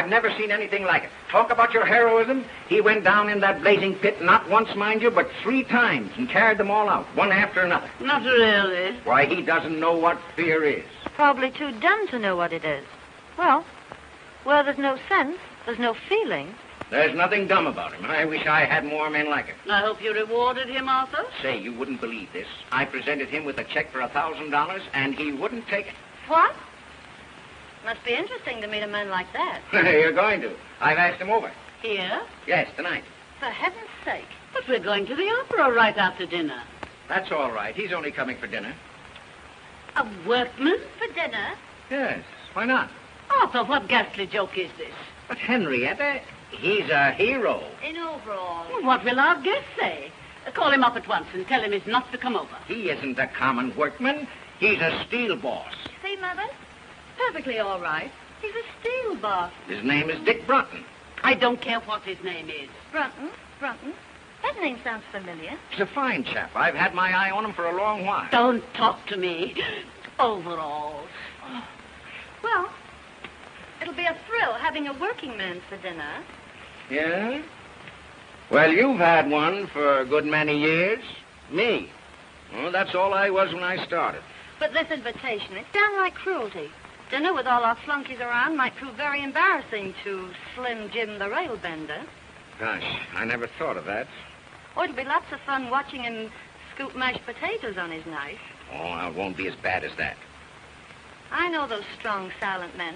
I've never seen anything like it. Talk about your heroism. He went down in that blazing pit, not once, mind you, but 3 times, and carried them all out, one after another. Not really. Why, he doesn't know what fear is. Probably too dumb to know what it is. Well, where there's no sense, there's no feeling. There's nothing dumb about him. I wish I had more men like him. I hope you rewarded him, Arthur. Say, you wouldn't believe this. I presented him with a check for $1,000, and he wouldn't take it. What? Must be interesting to meet a man like that. You're going to. I've asked him over. Here? Yes, tonight. For heaven's sake. But we're going to the opera right after dinner. That's all right. He's only coming for dinner. A workman? For dinner? Yes, why not? Arthur, what ghastly joke is this? But Henrietta, he's a hero. In overalls. Well, what will our guest say? Call him up at once and tell him he's not to come over. He isn't a common workman. He's a steel boss. See, Mother? Perfectly all right. He's a steel boss. His name is Dick Brunton. I don't care what his name is. Brunton? That name sounds familiar. He's a fine chap. I've had my eye on him for a long while. Don't talk to me. Overalls. Well, it'll be a thrill having a working man for dinner. Yeah? Well, you've had one for a good many years. Me. Well, that's all I was when I started. But this invitation, it's downright cruelty. Dinner with all our flunkies around might prove very embarrassing to Slim Jim the railbender. Gosh, I never thought of that. Oh, it'll be lots of fun watching him scoop mashed potatoes on his knife. Oh, it won't be as bad as that. I know those strong, silent men.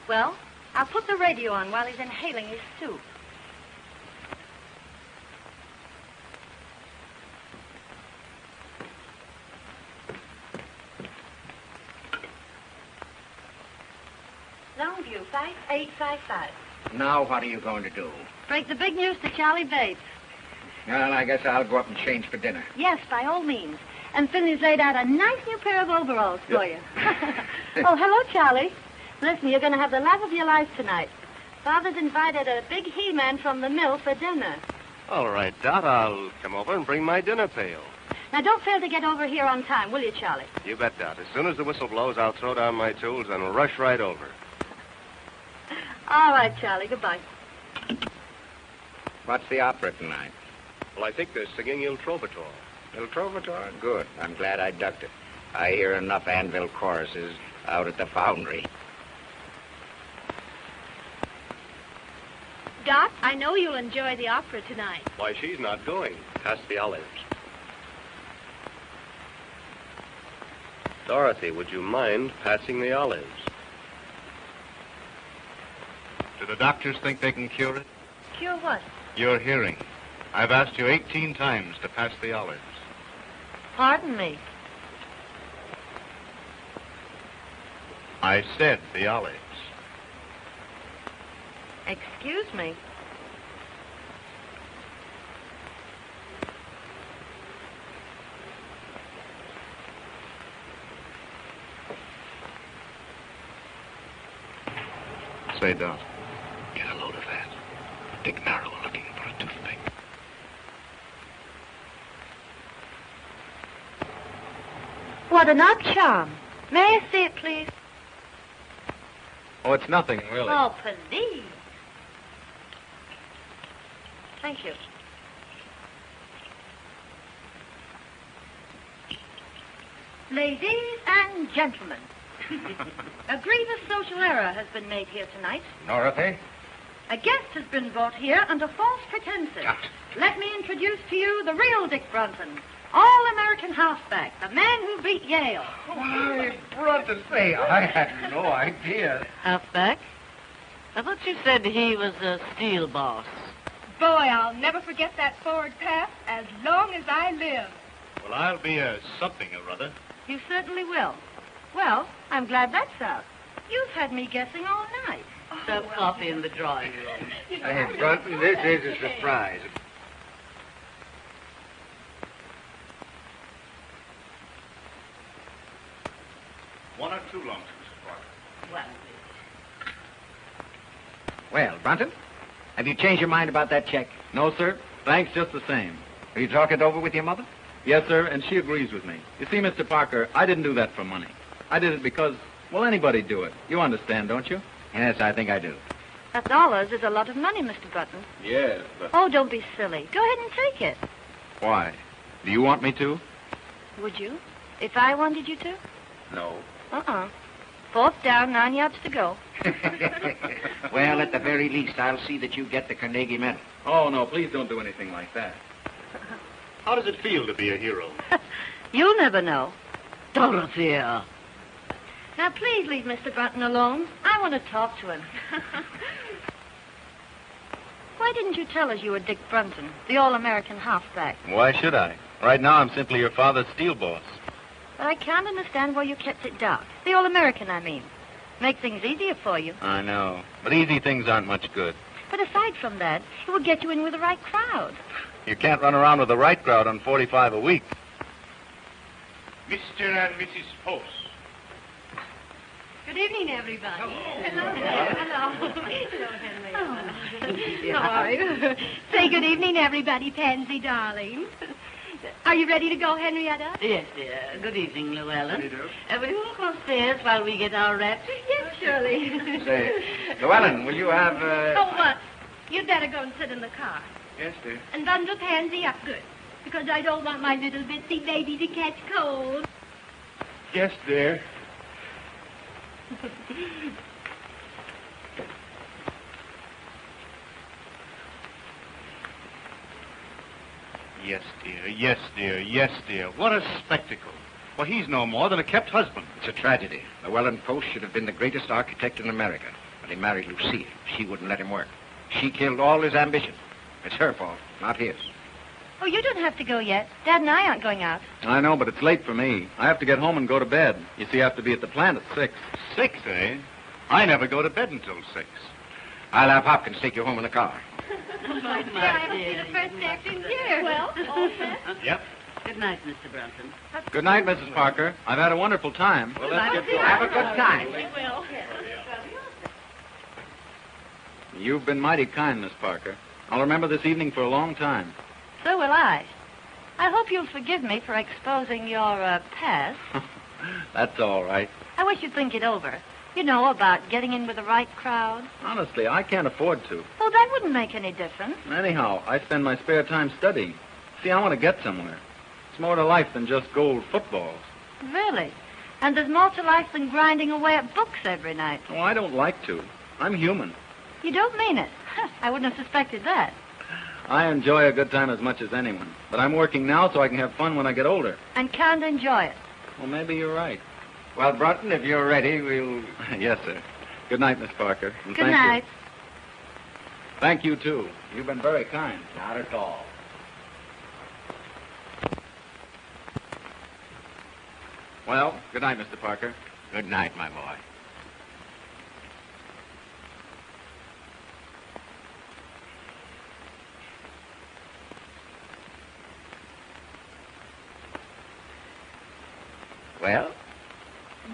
Well, I'll put the radio on while he's inhaling his soup. Longview, 5855. Now what are you going to do? Break the big news to Charlie Bates. Well, I guess I'll go up and change for dinner. Yes, by all means. And Finley's laid out a nice new pair of overalls for you. Oh, hello, Charlie. Listen, you're going to have the laugh of your life tonight. Father's invited a big he-man from the mill for dinner. All right, Dot, I'll come over and bring my dinner pail. Now, don't fail to get over here on time, will you, Charlie? You bet, Dot. As soon as the whistle blows, I'll throw down my tools and rush right over. All right, Charlie. Goodbye. What's the opera tonight? Well, I think they're singing Il Trovatore. Il Trovatore? Good. I'm glad I ducked it. I hear enough Anvil choruses out at the foundry. Dot, I know you'll enjoy the opera tonight. Why, she's not going. Pass the olives. Dorothy, would you mind passing the olives? Do the doctors think they can cure it? Cure what? Your hearing. I've asked you 18 times to pass the olives. Pardon me. I said the olives. Excuse me. Say, Dot, get a load of that. Dick Merrill looking for a toothpick. What an odd charm. May I see it, please? Oh, it's nothing, really. Oh, please. Thank you. Ladies and gentlemen, a grievous social error has been made here tonight. Dorothy? A guest has been brought here under false pretenses. Let me introduce to you the real Dick Brunton, all-American halfback, the man who beat Yale. Why, Brunton, say, I had no idea. Halfback? I thought you said he was a steel boss. Boy, I'll never forget that forward pass as long as I live. Well, I'll be a something or other. You certainly will. Well, I'm glad that's out. You've had me guessing all night. Serve coffee in the drawing room. Hey, Brunton, this is a surprise. One or two lunches, Mr. Parker. Well, Brunton, have you changed your mind about that check? No, sir. Thanks just the same. Have you talked it over with your mother? Yes, sir, and she agrees with me. You see, Mr. Parker, I didn't do that for money. I did it because, well, anybody'd do it. You understand, don't you? Yes, I think I do. $1 is a lot of money, Mr. Button. Yes, but... Oh, don't be silly. Go ahead and take it. Why? Do you want me to? Would you? If I wanted you to? No. Uh-uh. 4th down, 9 yards to go. Well, at the very least, I'll see that you get the Carnegie Medal. Oh, no, please don't do anything like that. How does it feel to be a hero? You'll never know. Dorothea. Now, please leave Mr. Button alone. I want to talk to him. Why didn't you tell us you were Dick Brunton, the All-American halfback? Why should I? Right now, I'm simply your father's steel boss. But I can't understand why you kept it dark. The All-American, I mean. Make things easier for you. I know. But easy things aren't much good. But aside from that, it would get you in with the right crowd. You can't run around with the right crowd on 45 a week. Mr. and Mrs. Post. Good evening, everybody. Hello. Henry. How are you? Say good evening, everybody, Pansy, darling. Are you ready to go, Henrietta? Yes, dear. Good evening, Llewellyn. How do you do? Will you walk upstairs while we get our wraps? Yes, Shirley. Say, Llewellyn, will you have, Oh, what? You'd better go and sit in the car. Yes, dear. And bundle Pansy up good. Because I don't want my little bitsy baby to catch cold. Yes, dear. Yes, dear. Yes, dear. Yes, dear. What a spectacle. Well, he's no more than a kept husband. It's a tragedy. Llewellyn Post should have been the greatest architect in America. But he married Lucille. She wouldn't let him work. She killed all his ambition. It's her fault, not his. Oh, you don't have to go yet. Dad and I aren't going out. I know, but it's late for me. I have to get home and go to bed. You see, I have to be at the plant at 6. 6, eh? I never go to bed until 6. I'll have Hopkins take you home in the car. My I haven't seen dear. the first act in years. Well, all set. Yep. Good night, Mr. Brunton. Good night, Mrs. Parker. I've had a wonderful time. Well, let's get going. Have a good time. You've been mighty kind, Miss Parker. I'll remember this evening for a long time. So will I. I hope you'll forgive me for exposing your past. That's all right. I wish you'd think it over. You know, about getting in with the right crowd. Honestly, I can't afford to. Oh, that wouldn't make any difference. Anyhow, I spend my spare time studying. See, I want to get somewhere. It's more to life than just gold footballs. Really? And there's more to life than grinding away at books every night. Oh, I don't like to. I'm human. You don't mean it. I wouldn't have suspected that. I enjoy a good time as much as anyone. But I'm working now so I can have fun when I get older. And can't enjoy it. Well, maybe you're right. Well, Brunton, if you're ready, we'll... Yes, sir. Good night, Miss Parker. And Good thank night. You. Thank you, too. You've been very kind. Not at all. Well, good night, Mr. Parker. Good night, my boy. Well,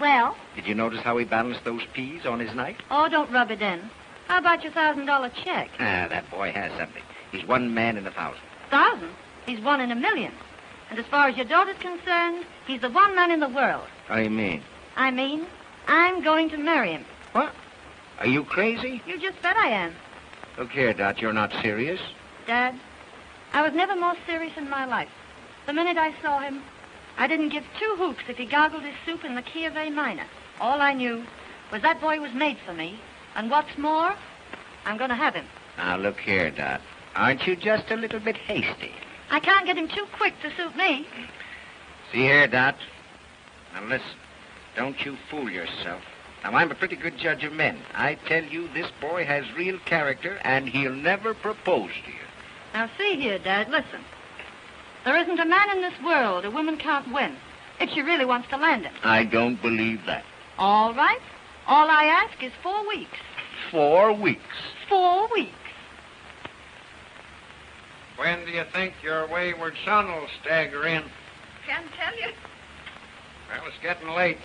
Well, did you notice how he balanced those peas on his knife? oh, don't rub it in. How about your $1,000 check? Ah, that boy has something. He's one man in 1,000. 1,000? He's one in a million. And as far as your daughter's concerned, he's the one man in the world. What do you mean? I mean, I'm going to marry him. What? Are you crazy? You just bet I am. Look here, Dot, you're not serious. Dad, I was never more serious in my life. The minute I saw him, I didn't give 2 hoots if he gargled his soup in the key of A minor. All I knew was that boy was made for me. And what's more, I'm going to have him. Now, look here, Dot. Aren't you just a little bit hasty? I can't get him too quick to suit me. See here, Dot. Now, listen. Don't you fool yourself. Now, I'm a pretty good judge of men. I tell you, this boy has real character, and he'll never propose to you. Now, see here, Dad, listen. There isn't a man in this world a woman can't win if she really wants to land him. I don't believe that. All right. All I ask is 4 weeks. 4 weeks. 4 weeks. When do you think your wayward son will stagger in? Can't tell you. Well, it's getting late.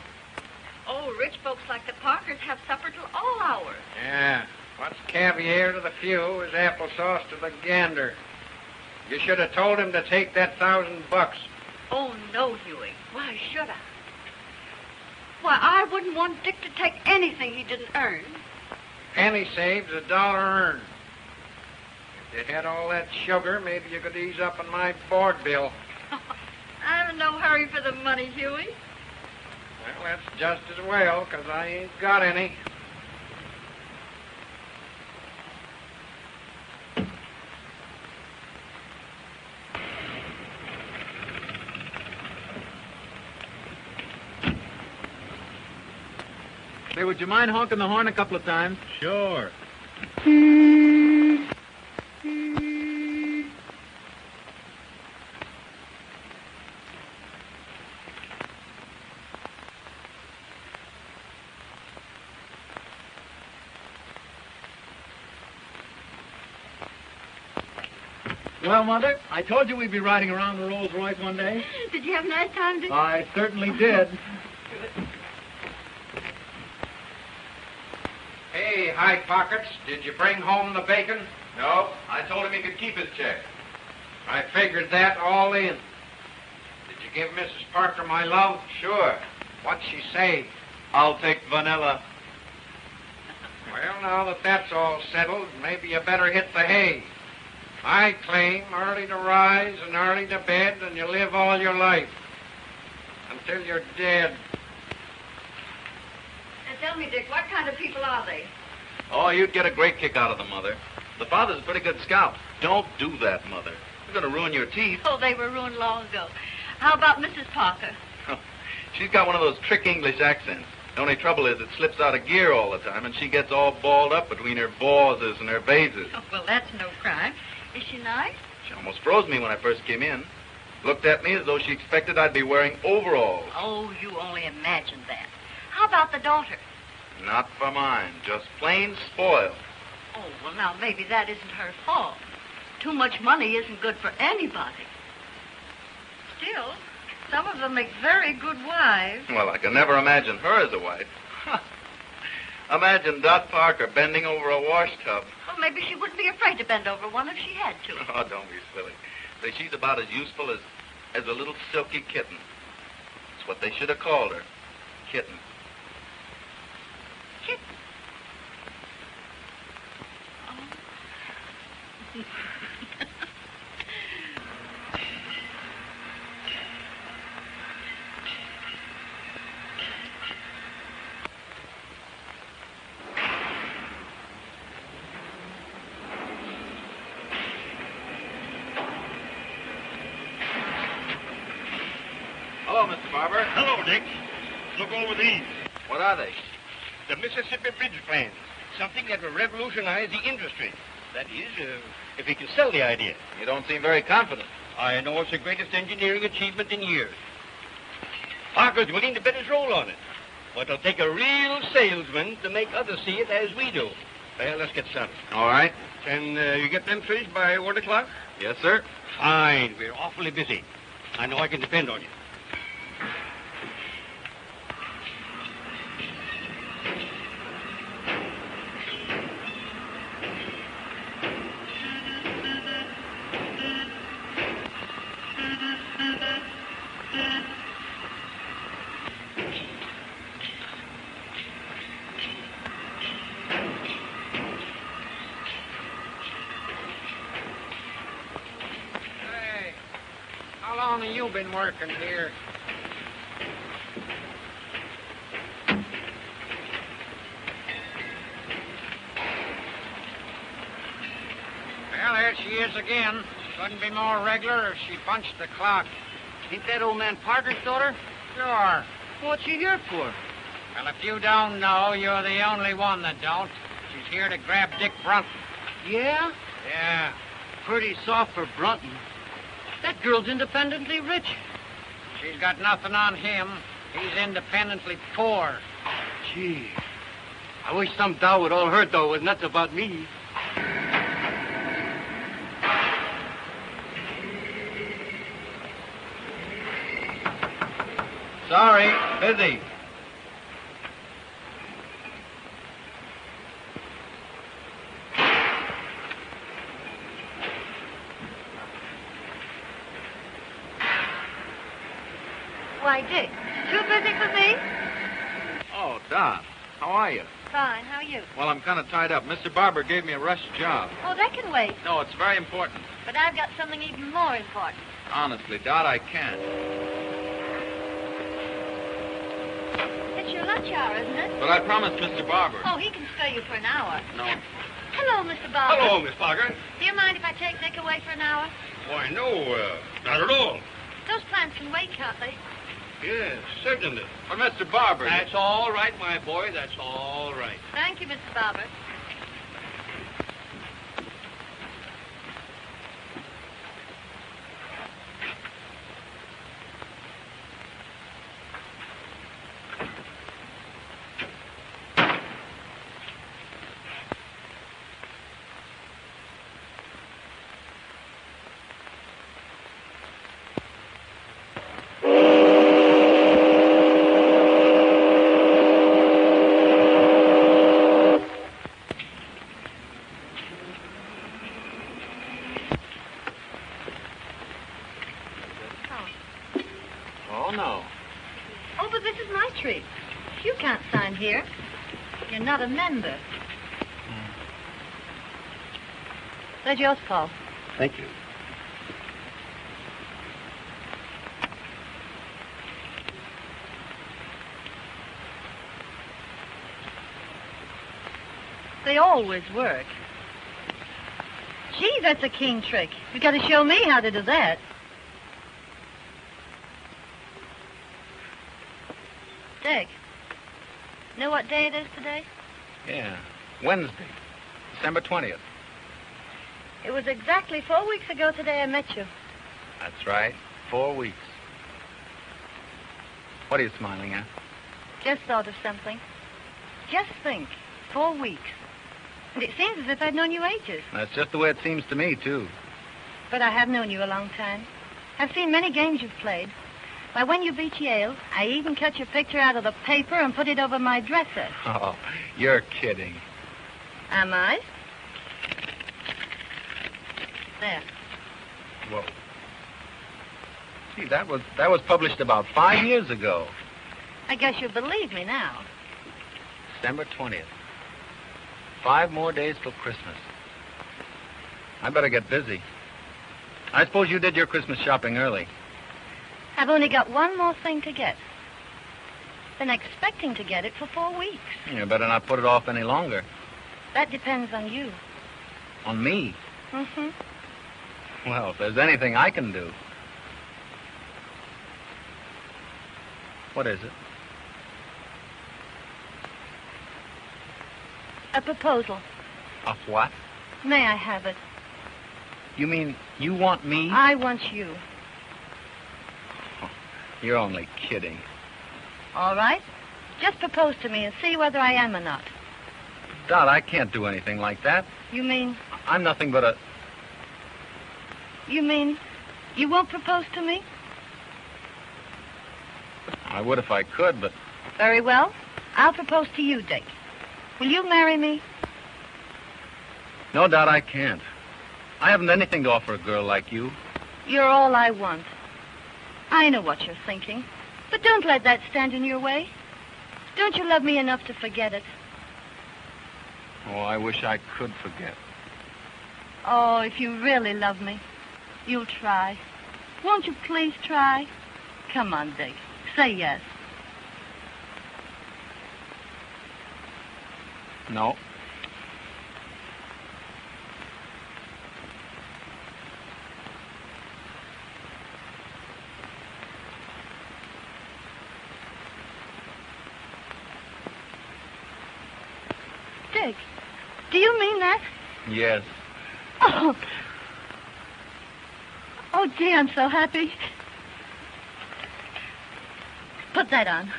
Oh, rich folks like the Parkers have supper till all hours. Yeah. What's caviar to the few is applesauce to the gander. You should have told him to take that $1,000. Oh, no, Huey. Why should I? Why, I wouldn't want Dick to take anything he didn't earn. penny saved is a dollar earned. If you had all that sugar, maybe you could ease up on my board bill. I'm in no hurry for the money, Huey. Well, that's just as well, 'cause I ain't got any. Say, would you mind honking the horn a couple of times? Sure. Well, Mother, I told you we'd be riding around the Rolls Royce one day. Did you have a nice time, Dick? I certainly did. Hey, High Pockets, did you bring home the bacon? No, I told him he could keep his check. I figured that all in. Did you give Mrs. Parker my love? Sure. What'd she say? I'll take vanilla. Well, now that that's all settled, maybe you better hit the hay. I claim early to rise and early to bed, and you live all your life. Until you're dead. And tell me, Dick, what kind of people are they? Oh, you'd get a great kick out of them, Mother. The father's a pretty good scout. Don't do that, Mother. You're going to ruin your teeth. Oh, they were ruined long ago. How about Mrs. Parker? She's got one of those trick English accents. The only trouble is it slips out of gear all the time, and she gets all balled up between her bosses and her bases. Oh, well, that's no crime. Is she nice? She almost froze me when I first came in. Looked at me as though she expected I'd be wearing overalls. Oh, you only imagine that. How about the daughter? Not for mine. Just plain spoiled. Oh, well, now, maybe that isn't her fault. Too much money isn't good for anybody. Still, some of them make very good wives. Well, I can never imagine her as a wife. Imagine Dot Parker bending over a wash tub. Well, maybe she wouldn't be afraid to bend over one if she had to. Oh, don't be silly. Say, she's about as useful as a little silky kitten. That's what they should have called her. Kitten. Kitten. Oh. Hello, Mr. Barber. Hello, Dick. Look over these. What are they? The Mississippi Bridge plans. Something that will revolutionize the industry. That is, if we can sell the idea. You don't seem very confident. I know it's the greatest engineering achievement in years. Parker's willing to bet his roll on it. But it'll take a real salesman to make others see it as we do. Well, let's get started. All right. Can you get them finished by 1 o'clock? Yes, sir. Fine. We're awfully busy. I know I can depend on you. Hey, how long have you been working here? Well, there she is again. Couldn't be more regular if she punched the clock. Ain't that old man Parker's daughter? Sure. What's she here for? Well, if you don't know, you're the only one that don't. She's here to grab Dick Brunton. Yeah? Yeah. Pretty soft for Brunton. That girl's independently rich. She's got nothing on him. He's independently poor. Gee. I wish some dow would all heard, though, was nuts about me. Sorry, busy. Why, Dick, too busy for me? Oh, Don, how are you? Fine. How are you? Well, I'm kind of tied up. Mr. Barber gave me a rush job. Oh, that can wait. No, it's very important. But I've got something even more important. Honestly, Dot, I can't. It's your lunch hour, isn't it? But I promised Mr. Barber. Oh, he can spare you for an hour. No. Hello, Mr. Barber. Hello, Miss Parker. Do you mind if I take Nick away for an hour? Why, no, not at all. Those plants can wait, can't they? Yes, certainly. But Mr. Barber... That's all right, my boy. That's all right. Thank you, Mr. Barber. Oh, no. Oh, but this is my tree. You can't sign here. You're not a member. There's yours, Paul. Thank you. They always work. Gee, that's a keen trick. You got to show me how to do that. Dick, know what day it is today? Yeah. Wednesday. December 20th. It was exactly 4 weeks ago today I met you. That's right. 4 weeks. What are you smiling at? Just thought of something. Just think, 4 weeks. And it seems as if I'd known you ages. That's just the way it seems to me, too. But I have known you a long time. I've seen many games you've played. Why, when you beat Yale, I even cut your picture out of the paper and put it over my dresser. Oh, you're kidding. Am I? There. Whoa. Gee, that was published about 5 years ago. I guess you believe me now. December 20th. 5 more days till Christmas. I better get busy. I suppose you did your Christmas shopping early. I've only got one more thing to get. Been expecting to get it for 4 weeks. You better not put it off any longer. That depends on you. On me? Mm-hmm. Well, if there's anything I can do. What is it? A proposal. Of what? May I have it? You mean you want me? I want you. You're only kidding. All right? Just propose to me and see whether I am or not. Dot, I can't do anything like that. You mean... I'm nothing but a... You mean you won't propose to me? I would if I could, but... Very well. I'll propose to you, Dick. Will you marry me? No, Dot, I can't. I haven't anything to offer a girl like you. You're all I want. I know what you're thinking. But don't let that stand in your way. Don't you love me enough to forget it? Oh, I wish I could forget. Oh, if you really love me, you'll try. Won't you please try? Come on, Dick. Say yes. No. Dick, do you mean that? Yes. Oh. Oh, gee, I'm so happy. Put that on.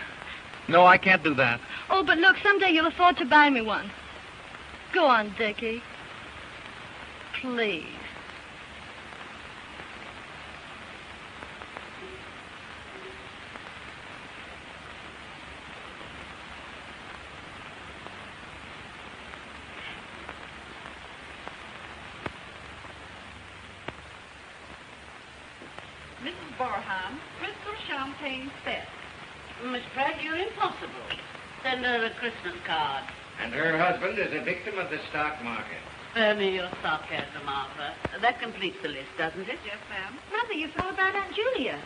No, I can't do that. Oh, but look, someday you'll afford to buy me one. Go on, Dickie. Please. Mrs. Barham, crystal champagne set. Miss Pratt, you're impossible. Send her a Christmas card. And her husband is a victim of the stock market. Spare me your sarcasm, Martha. That completes the list, doesn't it? Yes, ma'am. Mother, you forgot about Aunt Julia.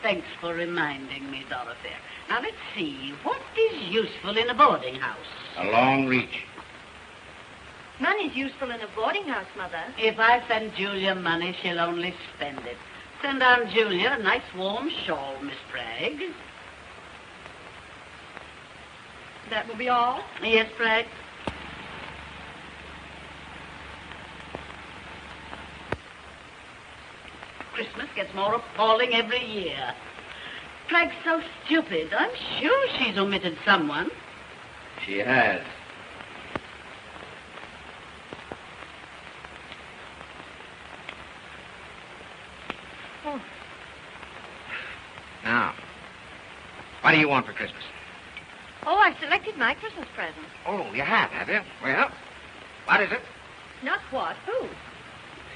Thanks for reminding me, Dorothy. Now, let's see. What is useful in a boarding house? A long reach. Money's useful in a boarding house, Mother. If I send Julia money, she'll only spend it. Send Aunt Julia a nice warm shawl, Miss Bragg. That will be all? Yes, Bragg? Christmas gets more appalling every year. Bragg's so stupid. I'm sure she's omitted someone. She has. Oh. Now, what do you want for Christmas? Oh, I've selected my Christmas present. Oh, you have you? Well, what is it? Not what? Who?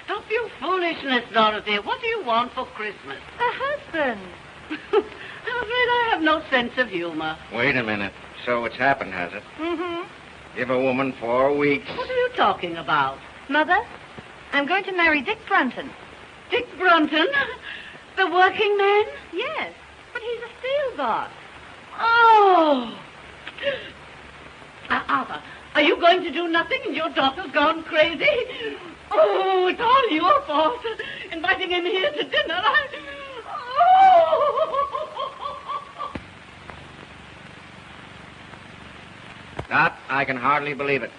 Stop your foolishness, Dorothy. What do you want for Christmas? A husband. I'm afraid I have no sense of humor. Wait a minute. So it's happened, has it? Mm-hmm. Give a woman 4 weeks. What are you talking about? Mother, I'm going to marry Dick Brunton. Dick Brunton? The working man? Yes, but he's a steel boss. Oh! Arthur, are you going to do nothing and your daughter's gone crazy? Oh, it's all your fault. Inviting him here to dinner. Oh! Dot, I can hardly believe it.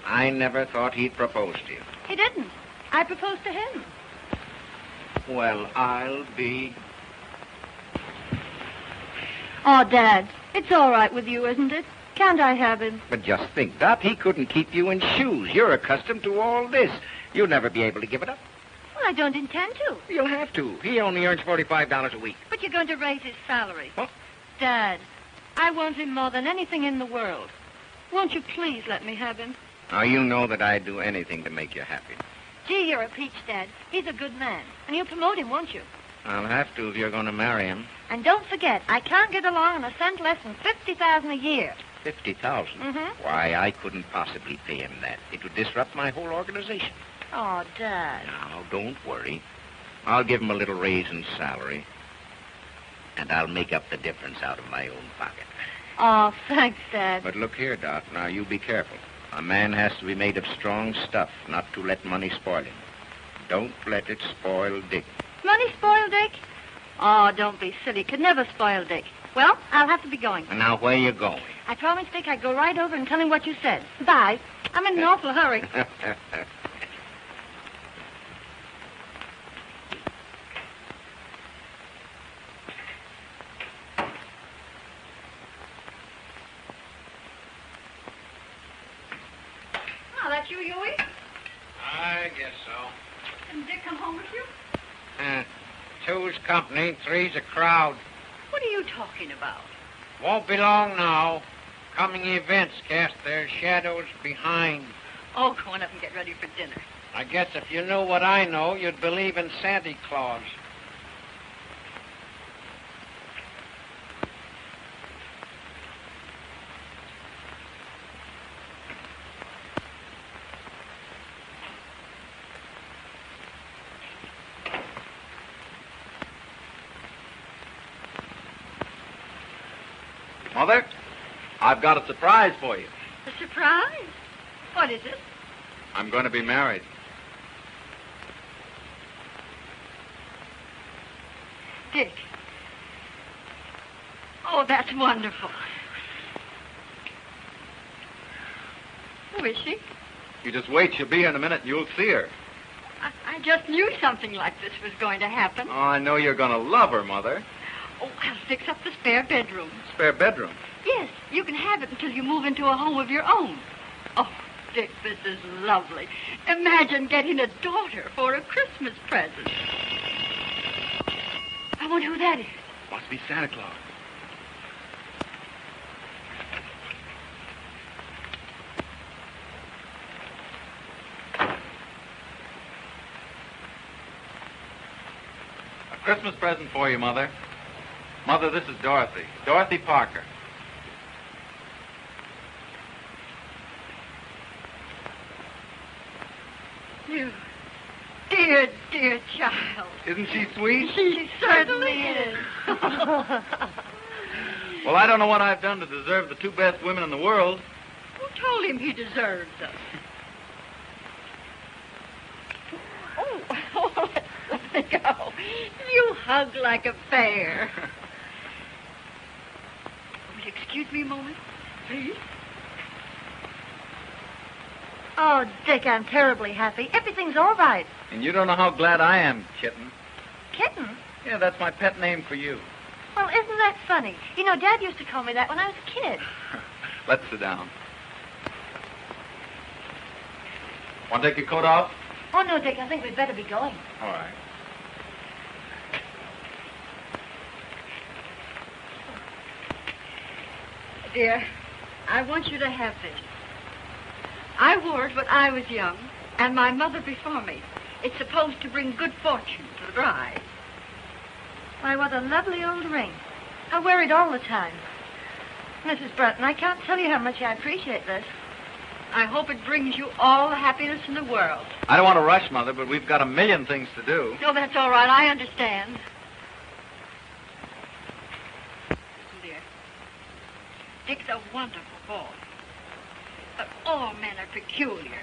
I never thought he'd propose to you. He didn't. I proposed to him. Well, I'll be... Oh, Dad, it's all right with you, isn't it? Can't I have him? But just think, Dot, he couldn't keep you in shoes. You're accustomed to all this. You'll never be able to give it up. Well, I don't intend to. You'll have to. He only earns $45 a week. But you're going to raise his salary. What? Dad, I want him more than anything in the world. Won't you please let me have him? Now, you know that I'd do anything to make you happy. Gee, you're a peach, Dad. He's a good man. And you'll promote him, won't you? I'll have to if you're going to marry him. And don't forget, I can't get along on a cent less than $50,000 a year. $50,000? Mm-hmm. Why, I couldn't possibly pay him that. It would disrupt my whole organization. Oh, Dad. Now, don't worry. I'll give him a little raise in salary. And I'll make up the difference out of my own pocket. Oh, thanks, Dad. But look here, Dot. Now, you be careful. A man has to be made of strong stuff, not to let money spoil him. Don't let it spoil Dick. Money spoil Dick? Oh, don't be silly. Could never spoil Dick. Well, I'll have to be going. And now, where you going? I promised Dick I'd go right over and tell him what you said. Bye. I'm in an awful hurry. Oh, that's you, Huey? I guess so. Didn't Dick come home with you? Two's company, three's a crowd. What are you talking about? Won't be long now. Coming events cast their shadows behind. Oh, go on up and get ready for dinner. I guess if you knew what I know, you'd believe in Santa Claus. Mother, I've got a surprise for you. A surprise? What is it? I'm going to be married. Dick. Oh, that's wonderful. Who is she? You just wait. She'll be here in a minute and you'll see her. I just knew something like this was going to happen. Oh, I know you're going to love her, Mother. Oh, I'll fix up the spare bedroom. Spare bedroom. Yes, you can have it until you move into a home of your own. Oh, Dick, this is lovely. Imagine getting a daughter for a Christmas present. I wonder who that is. Must be Santa Claus. A Christmas present for you, Mother. Mother, this is Dorothy. Dorothy Parker. You dear, dear child. Isn't she sweet? She certainly is. Well, I don't know what I've done to deserve the two best women in the world. Who told him he deserves us? Oh, let me go. You hug like a bear. Will you excuse me a moment, please? Oh, Dick, I'm terribly happy. Everything's all right. And you don't know how glad I am, Kitten. Kitten? Yeah, that's my pet name for you. Well, isn't that funny? You know, Dad used to call me that when I was a kid. Let's sit down. Want to take your coat off? Oh, no, Dick, I think we'd better be going. All right. Dear, I want you to have this. I wore it when I was young, and my mother before me. It's supposed to bring good fortune to the bride. Why, what a lovely old ring. I wear it all the time. Mrs. Brunton, I can't tell you how much I appreciate this. I hope it brings you all the happiness in the world. I don't want to rush, Mother, but we've got a million things to do. No, that's all right. I understand. Listen, dear. Dick's a wonderful boy. But all men are peculiar.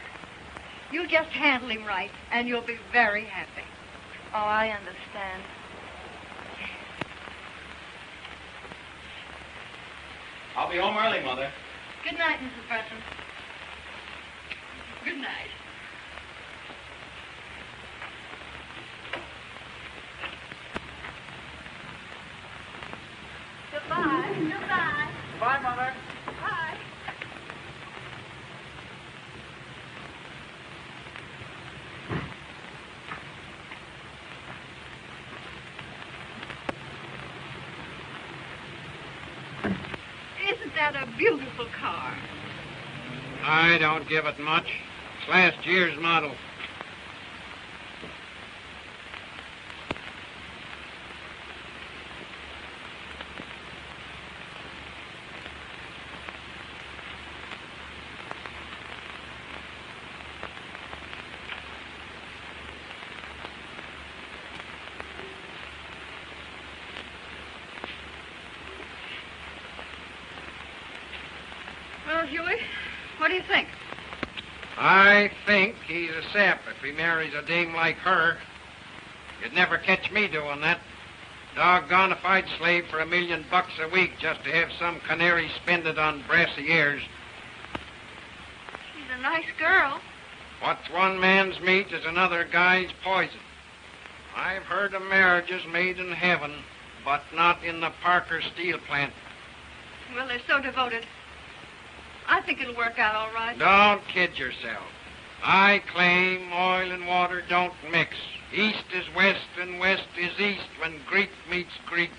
You just handle him right, and you'll be very happy. Oh, I understand. I'll be home early, Mother. Good night, Mrs. Brunton. Good night. Goodbye. Goodbye. Bye, Mother. Bye. Isn't that a beautiful car? I don't give it much. It's last year's model. Well, Huey, what do you think? I think he's a sap if he marries a dame like her. You'd never catch me doing that. Doggone if I'd slave for $1 million a week just to have some canary spend it on brassy ears. She's a nice girl. What's one man's meat is another guy's poison. I've heard of marriages made in heaven, but not in the Parker steel plant. Well, they're so devoted. I think it'll work out all right. Don't kid yourself. I claim oil and water don't mix. East is west and west is east when Greek meets Greek.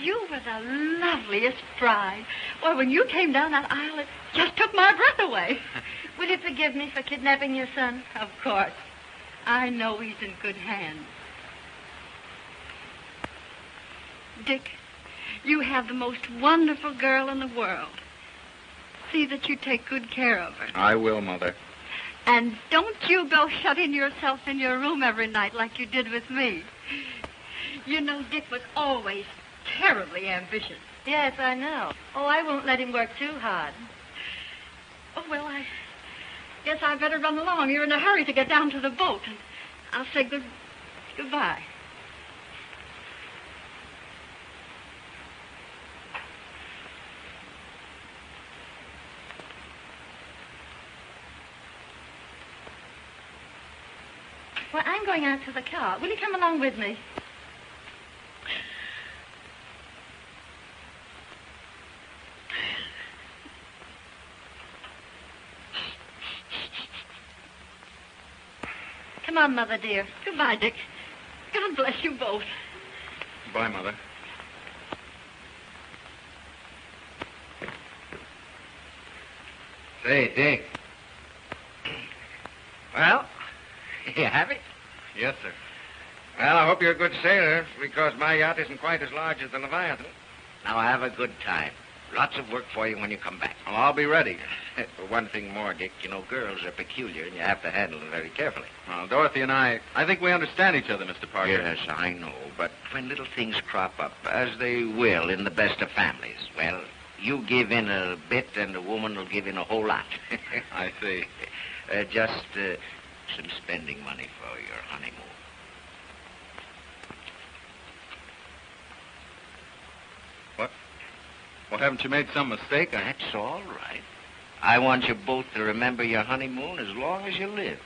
You were the loveliest bride. Well, when you came down that aisle, it just took my breath away. Will you forgive me for kidnapping your son? Of course. I know he's in good hands. Dick, you have the most wonderful girl in the world. See that you take good care of her. I will, Mother. And don't you go shutting yourself in your room every night like you did with me. You know, Dick was always terribly ambitious. Yes, I know. Oh, I won't let him work too hard. Oh, well, I guess I better run along. You're in a hurry to get down to the boat. And I'll say goodbye. Well, I'm going out to the car. Will you come along with me? Come on, Mother, dear. Goodbye, Dick. God bless you both. Bye, Mother. Say, Dick. Well, you have it? Yes, sir. Well, I hope you're a good sailor, because my yacht isn't quite as large as the Leviathan. Now have a good time. Lots of work for you when you come back. Well, I'll be ready. For one thing more, Dick, you know, girls are peculiar, and you have to handle them very carefully. Well, Dorothy and I think we understand each other, Mr. Parker. Yes, I know, but when little things crop up, as they will in the best of families, well, you give in a bit, and the woman will give in a whole lot. I see. Just some spending money for your honeymoon. Well, haven't you made some mistake? That's all right. I want you both to remember your honeymoon as long as you live.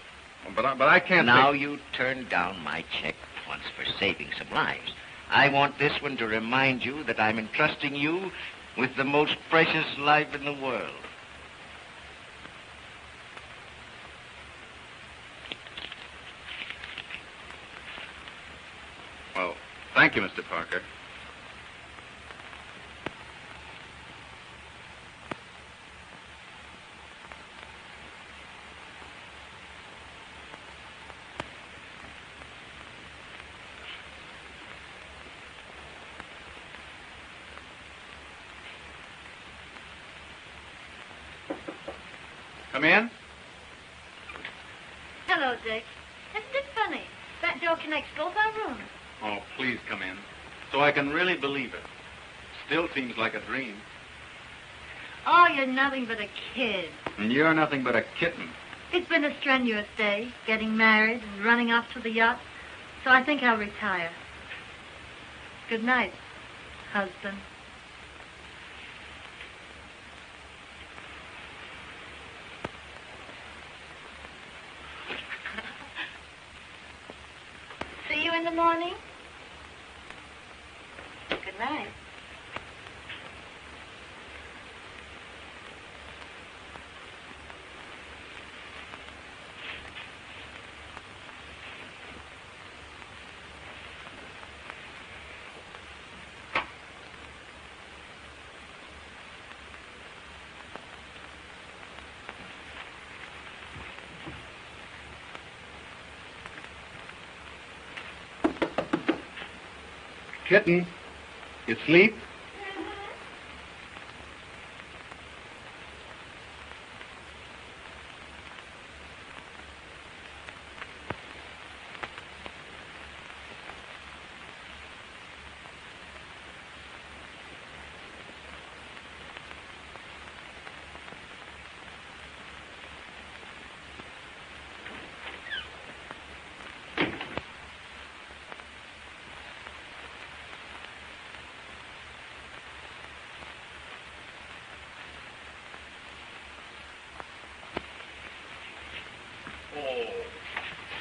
But I can't... Now you turned down my check once for saving some lives. I want this one to remind you that I'm entrusting you with the most precious life in the world. Well, thank you, Mr. Parker. Come in. Hello, Dick. Isn't it funny? That door connects both our rooms. Oh, please come in, so I can really believe it. Still seems like a dream. Oh, you're nothing but a kid. And you're nothing but a kitten. It's been a strenuous day, getting married and running off to the yacht. So I think I'll retire. Good night, husband. See you in the morning. Good night. Kitten, you sleep?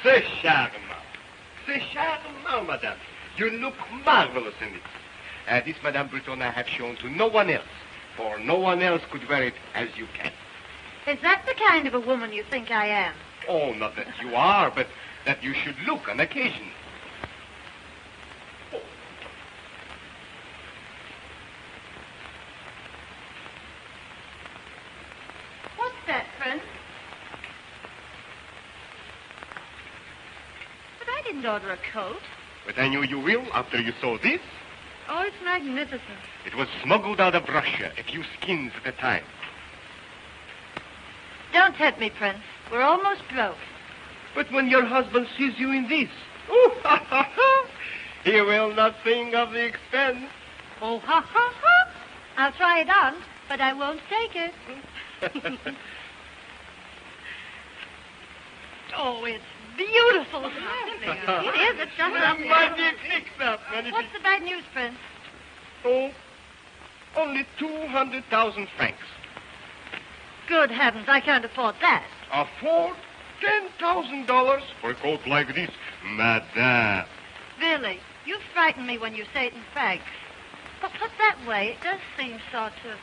C'est charmant. C'est charmant, madame. You look marvelous in it. This Madame Breton I have shown to no one else, for no one else could wear it as you can. Is that the kind of a woman you think I am? Oh, not that you are, but that you should look on occasion. What's that, Prince? But I didn't order a coat. But I knew you will after you saw this. Oh, it's magnificent. It was smuggled out of Russia, a few skins at a time. Don't tempt me, Prince. We're almost broke. But when your husband sees you in this, oh, ha, ha, ha, he will not think of the expense. Oh, ha, ha, ha. I'll try it on, but I won't take it. Oh, it's beautiful. It is. It's just up there. Magnifique, magnifique. What's the bad news, Prince? Oh, only 200,000 francs. Good heavens, I can't afford that. Afford? $10,000 for a coat like this? Madame. Billy, you frighten me when you say it in fact. But put that way, it does seem sort of,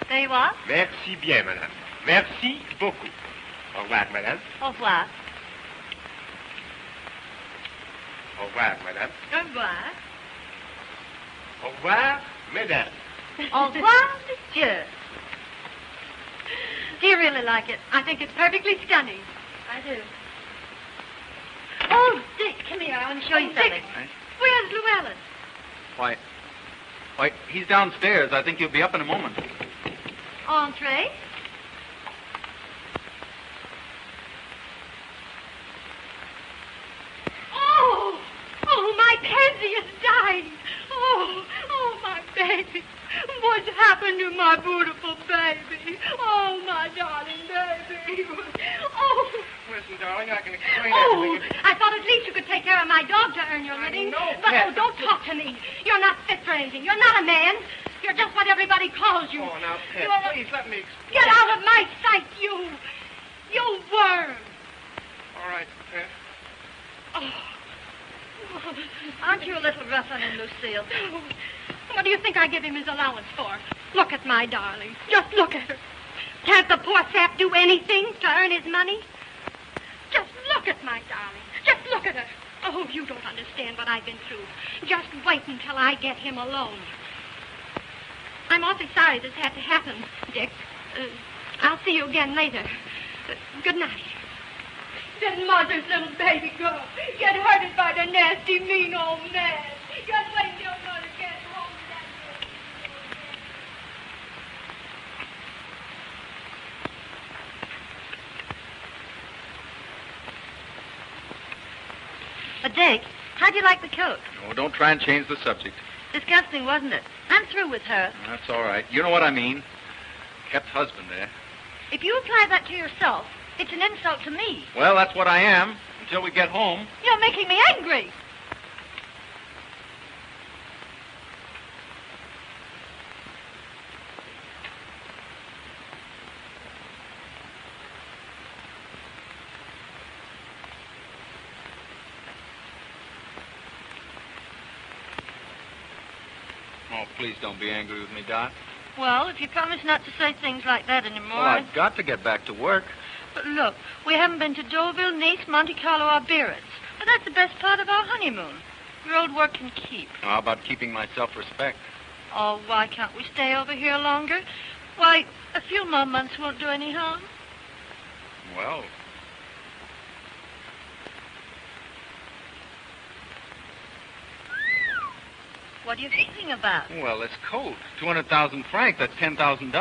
Say what? Merci bien, madame. Merci beaucoup. Au revoir, madame. Au revoir. Au revoir, madame. Au revoir. Au revoir, mesdames. Au revoir, monsieur. Do you really like it? I think it's perfectly stunning. I do. Oh, Dick, come here. I want to show you something. Dick. Where's Llewellyn? Why, he's downstairs. I think he'll be up in a moment. Entree? Oh, my pansy is dying. Oh, my baby. What's happened to my beautiful baby? Oh, my darling baby. Oh. Listen, darling, I can explain Oh, everything. I thought at least you could take care of my dog to earn your living. know, But, Pet. oh, don't talk to me. You're not fit for anything. You're not a man. You're just what everybody calls you. Oh, now, Pet, You're a- please let me explain. Get out of my sight, you worm. All right, Pet. Oh. Aren't you a little rough on him, Lucille? What do you think I give him his allowance for? Look at my darling. Just look at her. Can't the poor sap do anything to earn his money? Just look at my darling. Just look at her. Oh, you don't understand what I've been through. Just wait until I get him alone. I'm awfully sorry this had to happen, Dick. I'll see you again later. Good night. Did mother's little baby girl get hurted by the nasty, mean old man? Just wait till mother gets home. Dick, how'd you like the coat? Oh, don't try and change the subject. Disgusting, wasn't it? I'm through with her. That's all right. You know what I mean. Kept husband there. If you apply that to yourself, it's an insult to me. Well, that's what I am until we get home. You're making me angry. Oh, please don't be angry with me, Dot. Well, if you promise not to say things like that anymore. Well, I've got to get back to work. But look, we haven't been to Deauville, Nice, Monte Carlo, or Biarritz. But that's the best part of our honeymoon. Your old work can keep. How about keeping my self-respect? Oh, why can't we stay over here longer? Why, a few more months won't do any harm. Well, What are you thinking about? this coat. 200,000 francs, that's $10,000.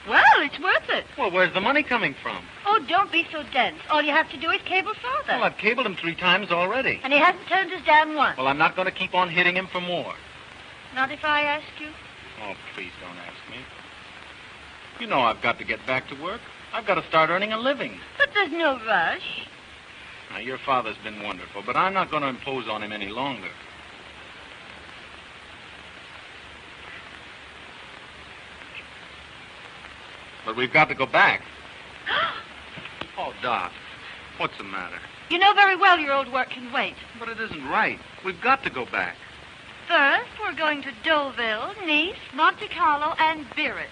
Well, it's worth it. Well, where's the money coming from? Oh, don't be so dense. All you have to do is cable Father. Well, I've cabled him 3 times already. And he hasn't turned us down once. Well, I'm not going to keep on hitting him for more. Not if I ask you. Oh, please don't ask me. You know I've got to get back to work. I've got to start earning a living. But there's no rush. Now, your father's been wonderful, but I'm not going to impose on him any longer. But we've got to go back. Oh, Doc, what's the matter? You know very well your old work can wait. But it isn't right. We've got to go back. First, we're going to Deauville, Nice, Monte Carlo, and Biarritz.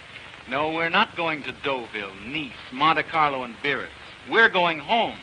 No, we're not going to Deauville, Nice, Monte Carlo, and Biarritz. We're going home.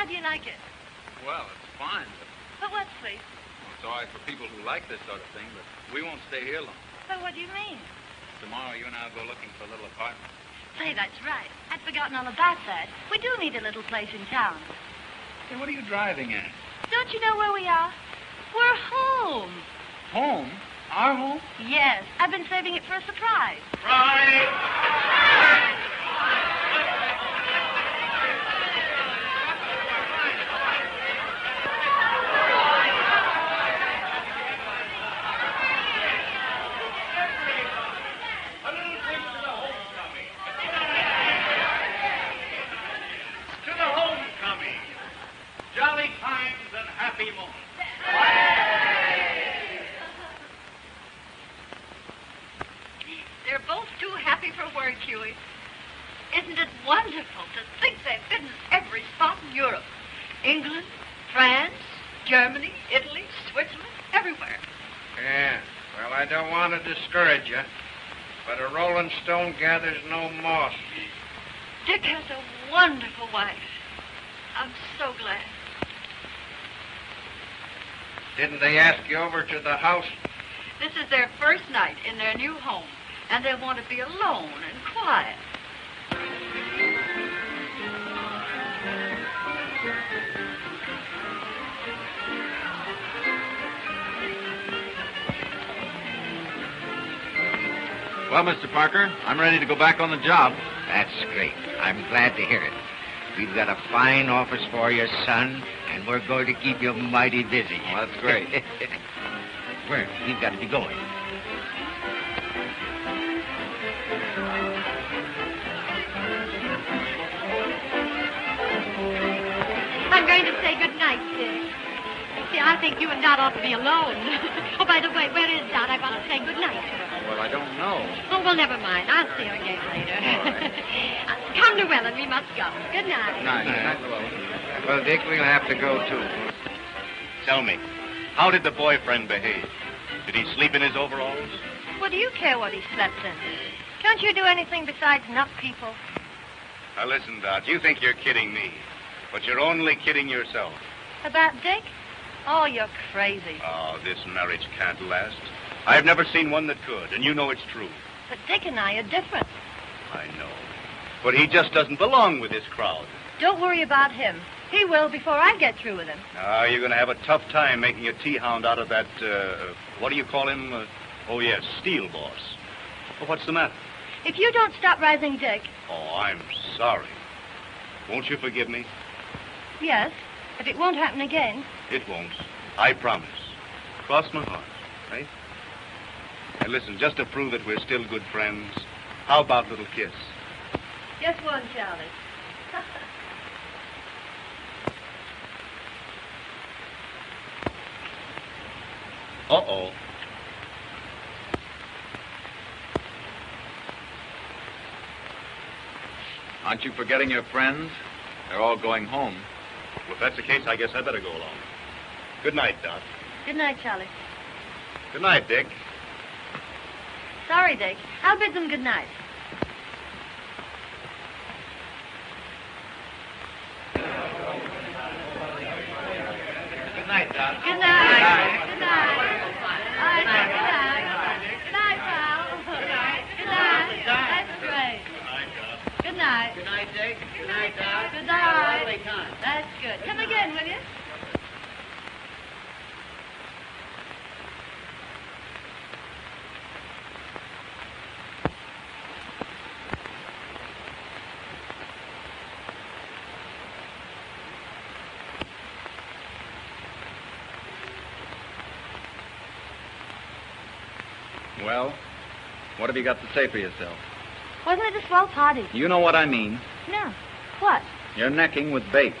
do you like it? Well, it's fine, but But what's please? it's all right for people who like this sort of thing, but we won't stay here long. But what do you mean? Tomorrow, you and I will go looking for a little apartment. Say, that's right. I'd forgotten all about that. We do need a little place in town. Hey, what are you driving at? Don't you know where we are? We're home. Home? Our home? Yes, I've been saving it for a surprise. To the homecoming. Jolly times and happy moments. They're both too happy for words, Huey. Isn't it wonderful to think they've been in every spot in Europe? England, France, Germany, Italy, Switzerland, everywhere. Yeah, well, I don't want to discourage you, but a rolling stone gathers no moss. Dick has a wonderful wife. I'm so glad. Didn't they ask you over to the house? This is their first night in their new home, and they want to be alone and quiet. Well, Mr. Parker, I'm ready to go back on the job. That's great. I'm glad to hear it. We've got a fine office for your son, and we're going to keep you mighty busy. Well, that's great. Well, we've got to be going. I'm going to say good night, Dick. See, I think you and Dot ought to be alone. Oh, by the way, where is Dot? I want to say good night to her. Well, I don't know. Oh, well, never mind. I'll see her again later. Come, Llewellyn, we must go. Good night. Well, Dick, we'll have to go, too. Tell me, how did the boyfriend behave? Did he sleep in his overalls? What do you care what he slept in? Can't you do anything besides knock people? Now listen, Dot, you think you're kidding me, but you're only kidding yourself. About Dick? Oh, you're crazy. Oh, this marriage can't last. I've never seen one that could, and you know it's true. But Dick and I are different. I know. But he just doesn't belong with this crowd. Don't worry about him. He will before I get through with him. Now, you're going to have a tough time making a tea-hound out of that, what do you call him? Oh, yes, Steel Boss. Well, what's the matter? If you don't stop rising Dick, Oh, I'm sorry. Won't you forgive me? yes, if it won't happen again. It won't. I promise. Cross my heart, right? And listen, just to prove that we're still good friends, how about a little kiss? Just one, Charlie. Uh-oh. Aren't you forgetting your friends? They're all going home. Well, if that's the case, I guess I better go along. Good night, Dot. Good night, Charlie. Good night, Dick. Sorry, Dick. I'll bid them good night. Good night, Dot. Good night. Good night. All right, good night. Good night, pal. Good night. Good night. That's great. Good night. Good night, Dick. Good night, Dot. Good night. That's good. Come again, will you? Well, what have you got to say for yourself? Wasn't it a swell party? You know what I mean. No. What? You're necking with Bates.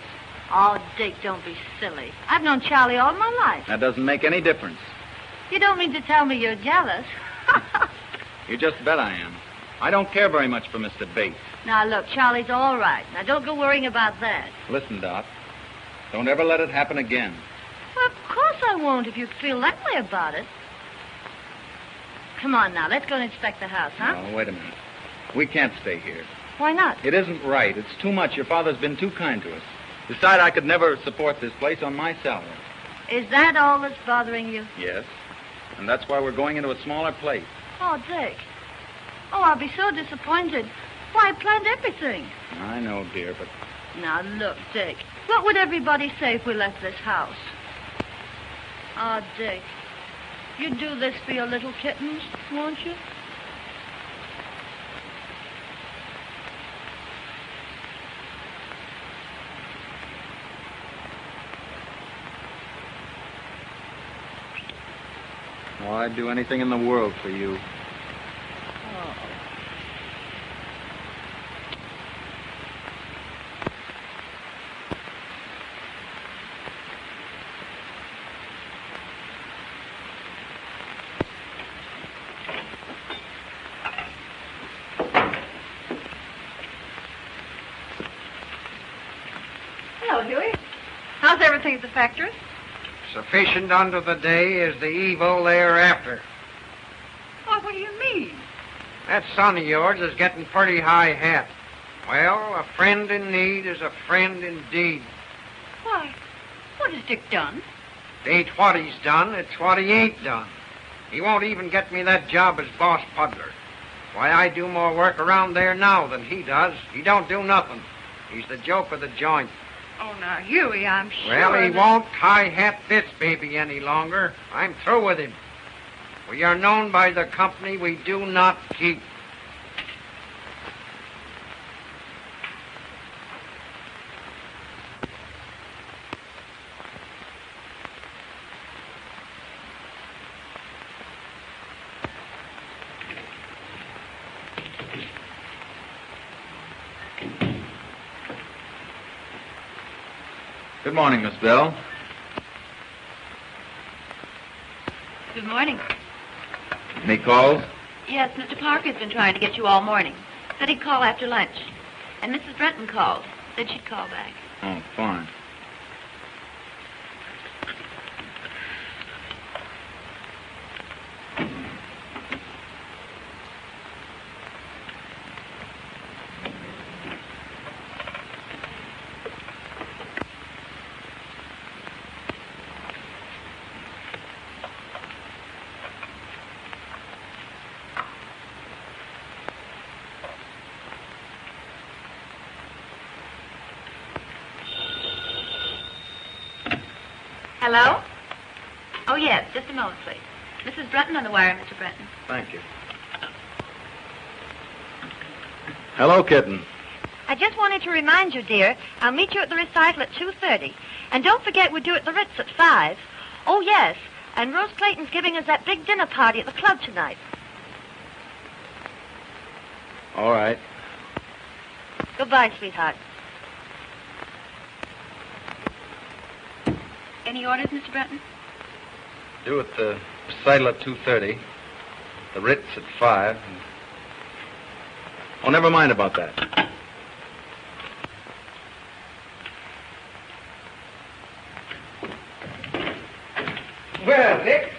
Oh, Dick, don't be silly. I've known Charlie all my life. That doesn't make any difference. You don't mean to tell me you're jealous? You just bet I am. I don't care very much for Mr. Bates. Now, look, Charlie's all right. Now, don't go worrying about that. Listen, Dot. Don't ever let it happen again. Well, of course I won't if you feel that way about it. Come on now, let's go and inspect the house, huh? Oh, wait a minute. We can't stay here. Why not? It isn't right. It's too much. Your father's been too kind to us. Besides, I could never support this place on my salary. Is that all that's bothering you? Yes. And that's why we're going into a smaller place. Oh, Dick. Oh, I'll be so disappointed. Why, I planned everything. I know, dear, but... Now, look, Dick. What would everybody say if we left this house? Oh, Dick. You'd do this for your little kittens, won't you? Oh, I'd do anything in the world for you. Oh. Hello, Huey. How's everything at the factory? Sufficient unto the day is the evil thereafter. Oh, what do you mean? That son of yours is getting pretty high hat. Well, a friend in need is a friend indeed. Why, what has Dick done? It ain't what he's done, it's what he ain't done. He won't even get me that job as boss puddler. Why, I do more work around there now than he does. He don't do nothing. He's the joke of the joint. Oh, now, Huey, I'm sure. Well, he that- won't high-hat this baby any longer. I'm through with him. We are known by the company we do not keep. Good morning, Miss Bell. Good morning. Any calls? Yes, Mr. Parker's been trying to get you all morning. Said he'd call after lunch. And Mrs. Brenton called. Said she'd call back. Oh, fine. Hello? Oh, yes. Just a moment, please. Mrs. Brenton on the wire, Mr. Brenton. Thank you. Hello, kitten. I just wanted to remind you, dear, I'll meet you at the recital at 2:30. And don't forget we do it at the Ritz at 5. Oh, yes. And Rose Clayton's giving us that big dinner party at the club tonight. All right. Goodbye, sweetheart. Any orders, Mr. Brenton? Do it the recital at 2:30. The Ritz at 5. Oh, never mind about that. Well, Dick.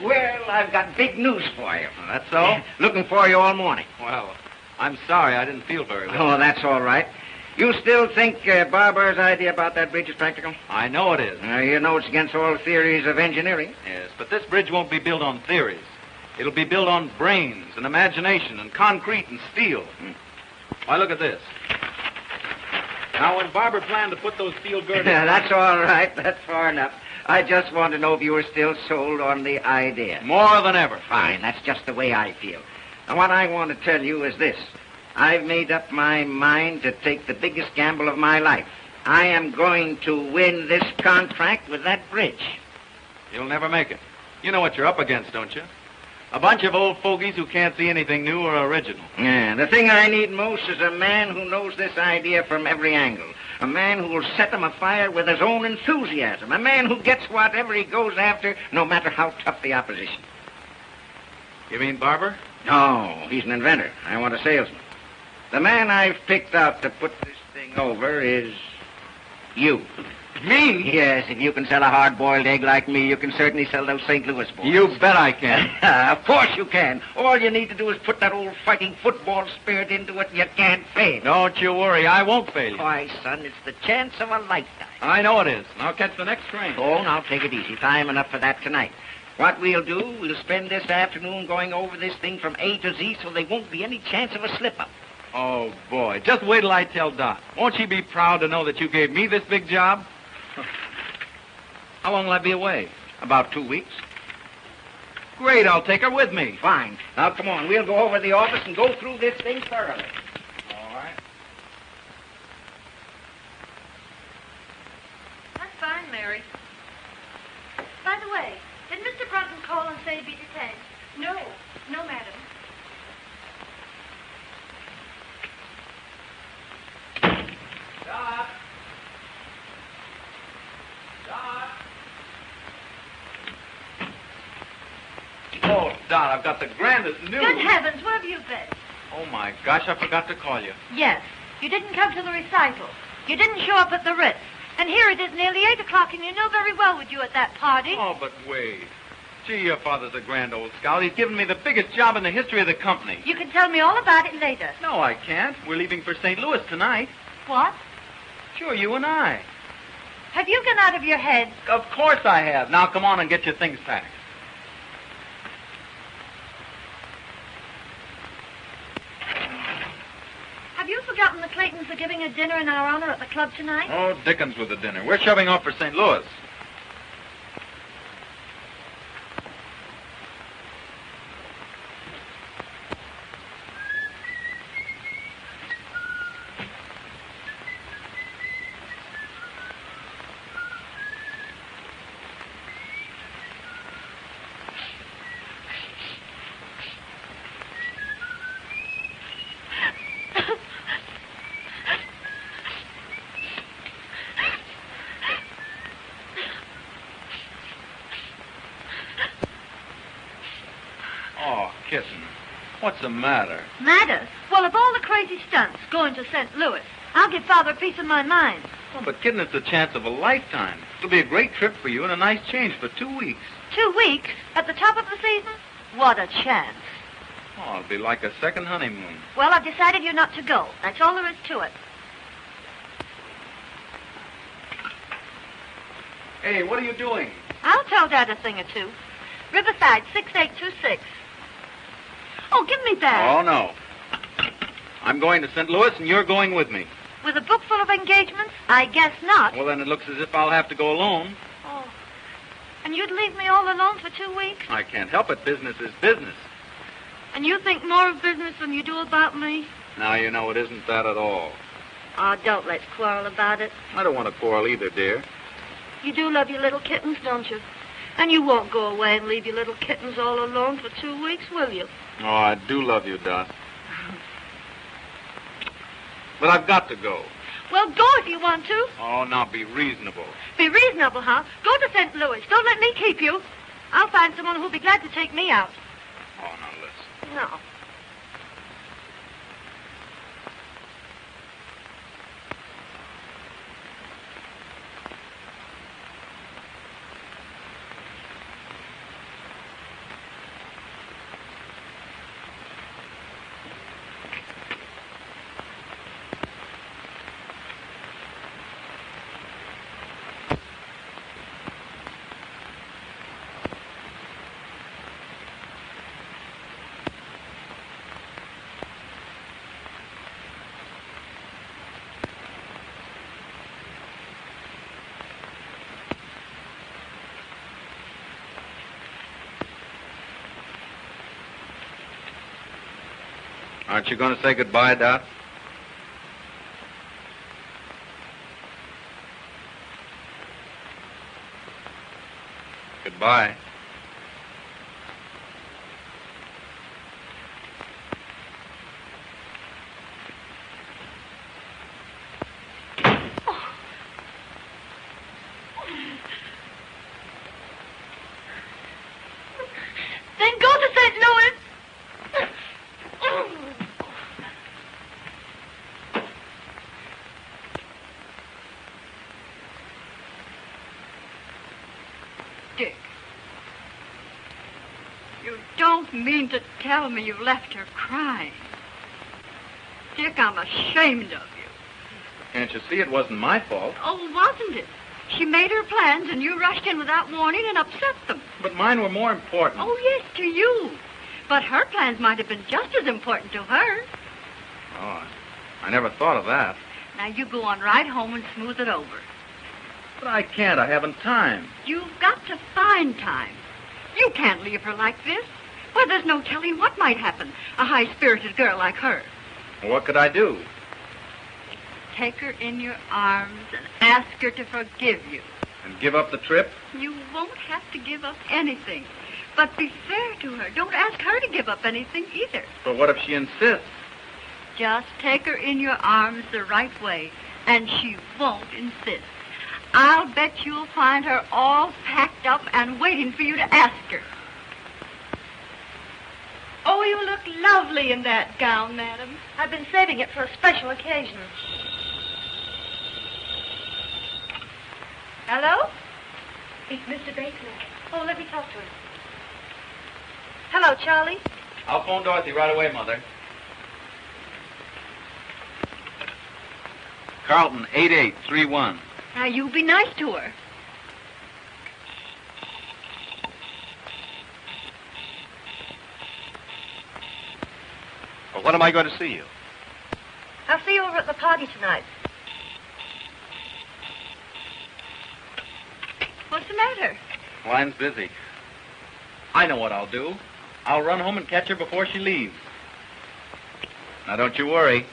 Well, I've got big news for you. That's all? Looking for you all morning. Well, I'm sorry. I didn't feel very well. Oh, that's all right. You still think Barber's idea about that bridge is practical? I know it is. You know it's against all theories of engineering. Yes, but this bridge won't be built on theories. It'll be built on brains and imagination and concrete and steel. Why, look at this. Now, when Barber planned to put those steel girders... That's all right. That's far enough. I just want to know if you were still sold on the idea. More than ever. Fine. That's just the way I feel. And what I want to tell you is this. I've made up my mind to take the biggest gamble of my life. I am going to win this contract with that bridge. You'll never make it. You know what you're up against, don't you? A bunch of old fogies who can't see anything new or original. Yeah, the thing I need most is a man who knows this idea from every angle. A man who will set them afire with his own enthusiasm. A man who gets whatever he goes after, no matter how tough the opposition. You mean Barber? No, he's an inventor. I want a salesman. The man I've picked out to put this thing over is you. Me? Yes, if you can sell a hard-boiled egg like me, you can certainly sell those St. Louis boys. You bet I can. Of course you can. All you need to do is put that old fighting football spirit into it, and you can't fail. Don't you worry. I won't fail you. Why, son, it's the chance of a lifetime. I know it is. I'll catch the next train. Oh, now take it easy. Time enough for that tonight. What we'll do, we'll spend this afternoon going over this thing from A to Z so there won't be any chance of a slip-up. Oh, boy. Just wait till I tell Dot. Won't she be proud to know that you gave me this big job? How long will I be away? About 2 weeks. Great, I'll take her with me. Fine. Now, come on. We'll go over to the office and go through this thing thoroughly. All right. That's fine, Mary. By the way, did Mr. Brunton call and say he'd be detained? No, madam. Dot. Dot. Oh, Dot, I've got the grandest news. Good heavens, where have you been? Oh, my gosh, I forgot to call you. Yes, you didn't come to the recital. You didn't show up at the Ritz. And here it is nearly 8 o'clock, and you know very well we'd you at that party. Oh, but wait. Gee, your father's a grand old scout. He's given me the biggest job in the history of the company. You can tell me all about it later. No, I can't. We're leaving for St. Louis tonight. What? Sure, you and I. Have you gone out of your head? Of course I have. Now, come on and get your things packed. Have you forgotten the Claytons are giving a dinner in our honor at the club tonight? Oh, Dickens with the dinner. We're shoving off for St. Louis. Oh, kitten. What's the matter? Matter? Well, of all the crazy stunts going to St. Louis, I'll give Father a piece of my mind. Oh, but kitten, it's the chance of a lifetime. It'll be a great trip for you and a nice change for 2 weeks. 2 weeks? At the top of the season? What a chance. Oh, it'll be like a second honeymoon. Well, I've decided you're not to go. That's all there is to it. Hey, what are you doing? I'll tell Dad a thing or two. Riverside, 6826. Oh, give me that. Oh, no. I'm going to St. Louis, and you're going with me. With a book full of engagements? I guess not. Well, then it looks as if I'll have to go alone. Oh. And you'd leave me all alone for 2 weeks? I can't help it. Business is business. And you think more of business than you do about me? Now, you know, it isn't that at all. Oh, don't let's quarrel about it. I don't want to quarrel either, dear. You do love your little kittens, don't you? And you won't go away and leave your little kittens all alone for 2 weeks, will you? Oh, I do love you, Dot. But I've got to go. Well, go if you want to. Oh, now be reasonable. Be reasonable, huh? Go to St. Louis. Don't let me keep you. I'll find someone who'll be glad to take me out. Oh, now listen. No. Aren't you going to say goodbye, Dot? Goodbye. Then go to St. Louis. don't mean to tell me you left her crying. Dick, I'm ashamed of you. Can't you see it wasn't my fault? Oh, wasn't it? She made her plans and you rushed in without warning and upset them. But mine were more important. Oh, yes, to you. But her plans might have been just as important to her. Oh, I never thought of that. Now, you go on right home and smooth it over. But I can't. I haven't time. You've got to find time. You can't leave her like this. Why, there's no telling what might happen. A high-spirited girl like her. Well, what could I do? Take her in your arms and ask her to forgive you. And give up the trip? You won't have to give up anything. But be fair to her. Don't ask her to give up anything either. But what if she insists? Just take her in your arms the right way, and she won't insist. I'll bet you'll find her all packed up and waiting for you to ask her. Oh, you look lovely in that gown, madam. I've been saving it for a special occasion. Hello? It's Mr. Bateman. Oh, let me talk to him. Hello, Charlie. I'll phone Dorothy right away, Mother. Carlton, 8831. Now, you be nice to her. Well, when am I going to see you? I'll see you over at the party tonight. What's the matter? Line's busy. I know what I'll do. I'll run home and catch her before she leaves. Now, don't you worry.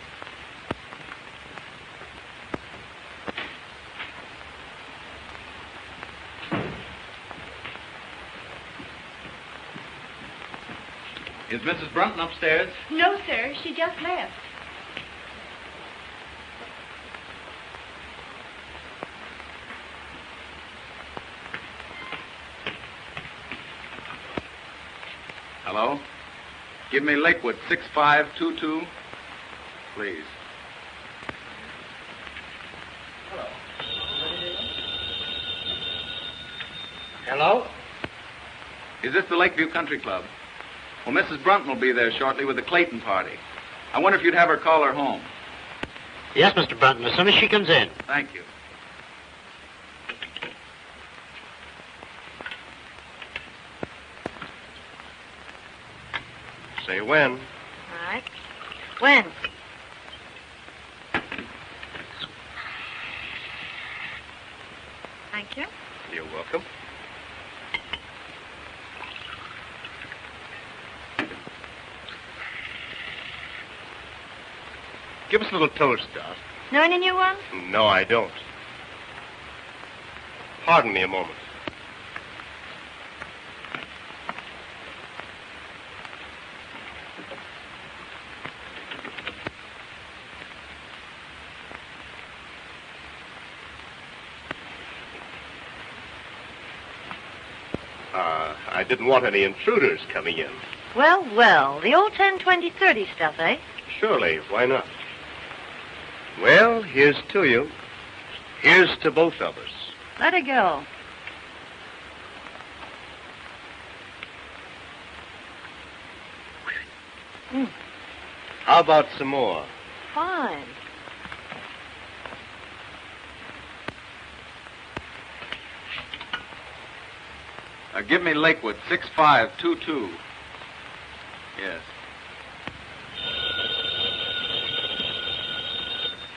Is Mrs. Brunton upstairs? No, sir. She just left. Hello? Give me Lakewood 6522, please. Hello? Is this the Lakeview Country Club? Well, Mrs. Brunton will be there shortly with the Clayton party. I wonder if you'd have her call her home. Yes, Mr. Brunton, as soon as she comes in. Thank you. Say when. All right. When? Thank you. You're welcome. Give us a little toast, Doc. Know any new ones? No, I don't. Pardon me a moment. I didn't want any intruders coming in. Well, well. The old 10, 20, 30 stuff, eh? Surely, why not? Well, here's to you. Here's to both of us. Let her go. How about some more? Fine. Give me Lakewood 6522. Yes.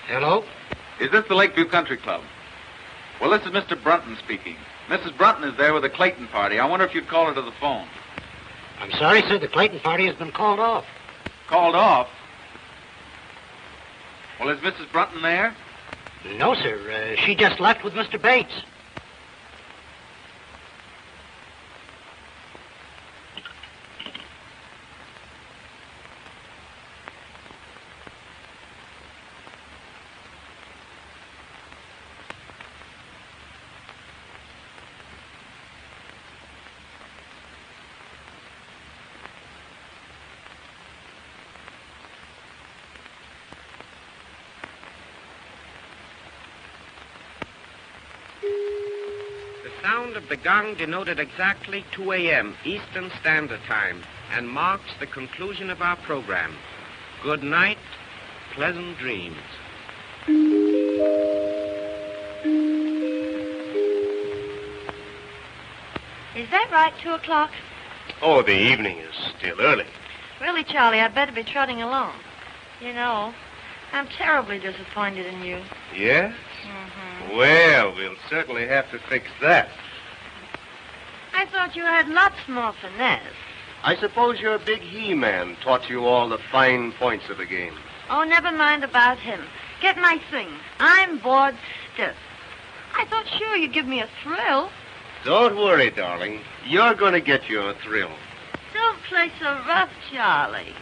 Hello? Is this the Lakeview Country Club? Well, this is Mr. Brunton speaking. Mrs. Brunton is there with the Clayton party. I wonder if you'd call her to the phone. I'm sorry, sir. The Clayton party has been called off. Called off? Well, is Mrs. Brunton there? No, sir. She just left with Mr. Bates. sound of the gong denoted exactly 2 a.m. Eastern Standard Time and marks the conclusion of our program. Good night, pleasant dreams. Is that right, 2 o'clock? Oh, the evening is still early. Really, Charlie, I'd better be trotting along. You know, I'm terribly disappointed in you. Yes? Mm-hmm. Well, we'll certainly have to fix that. I thought you had lots more finesse. I suppose your big he-man taught you all the fine points of the game. Oh, never mind about him. Get my things. I'm bored stiff. I thought sure you'd give me a thrill. Don't worry, darling. You're going to get your thrill. Don't play so rough, Charlie.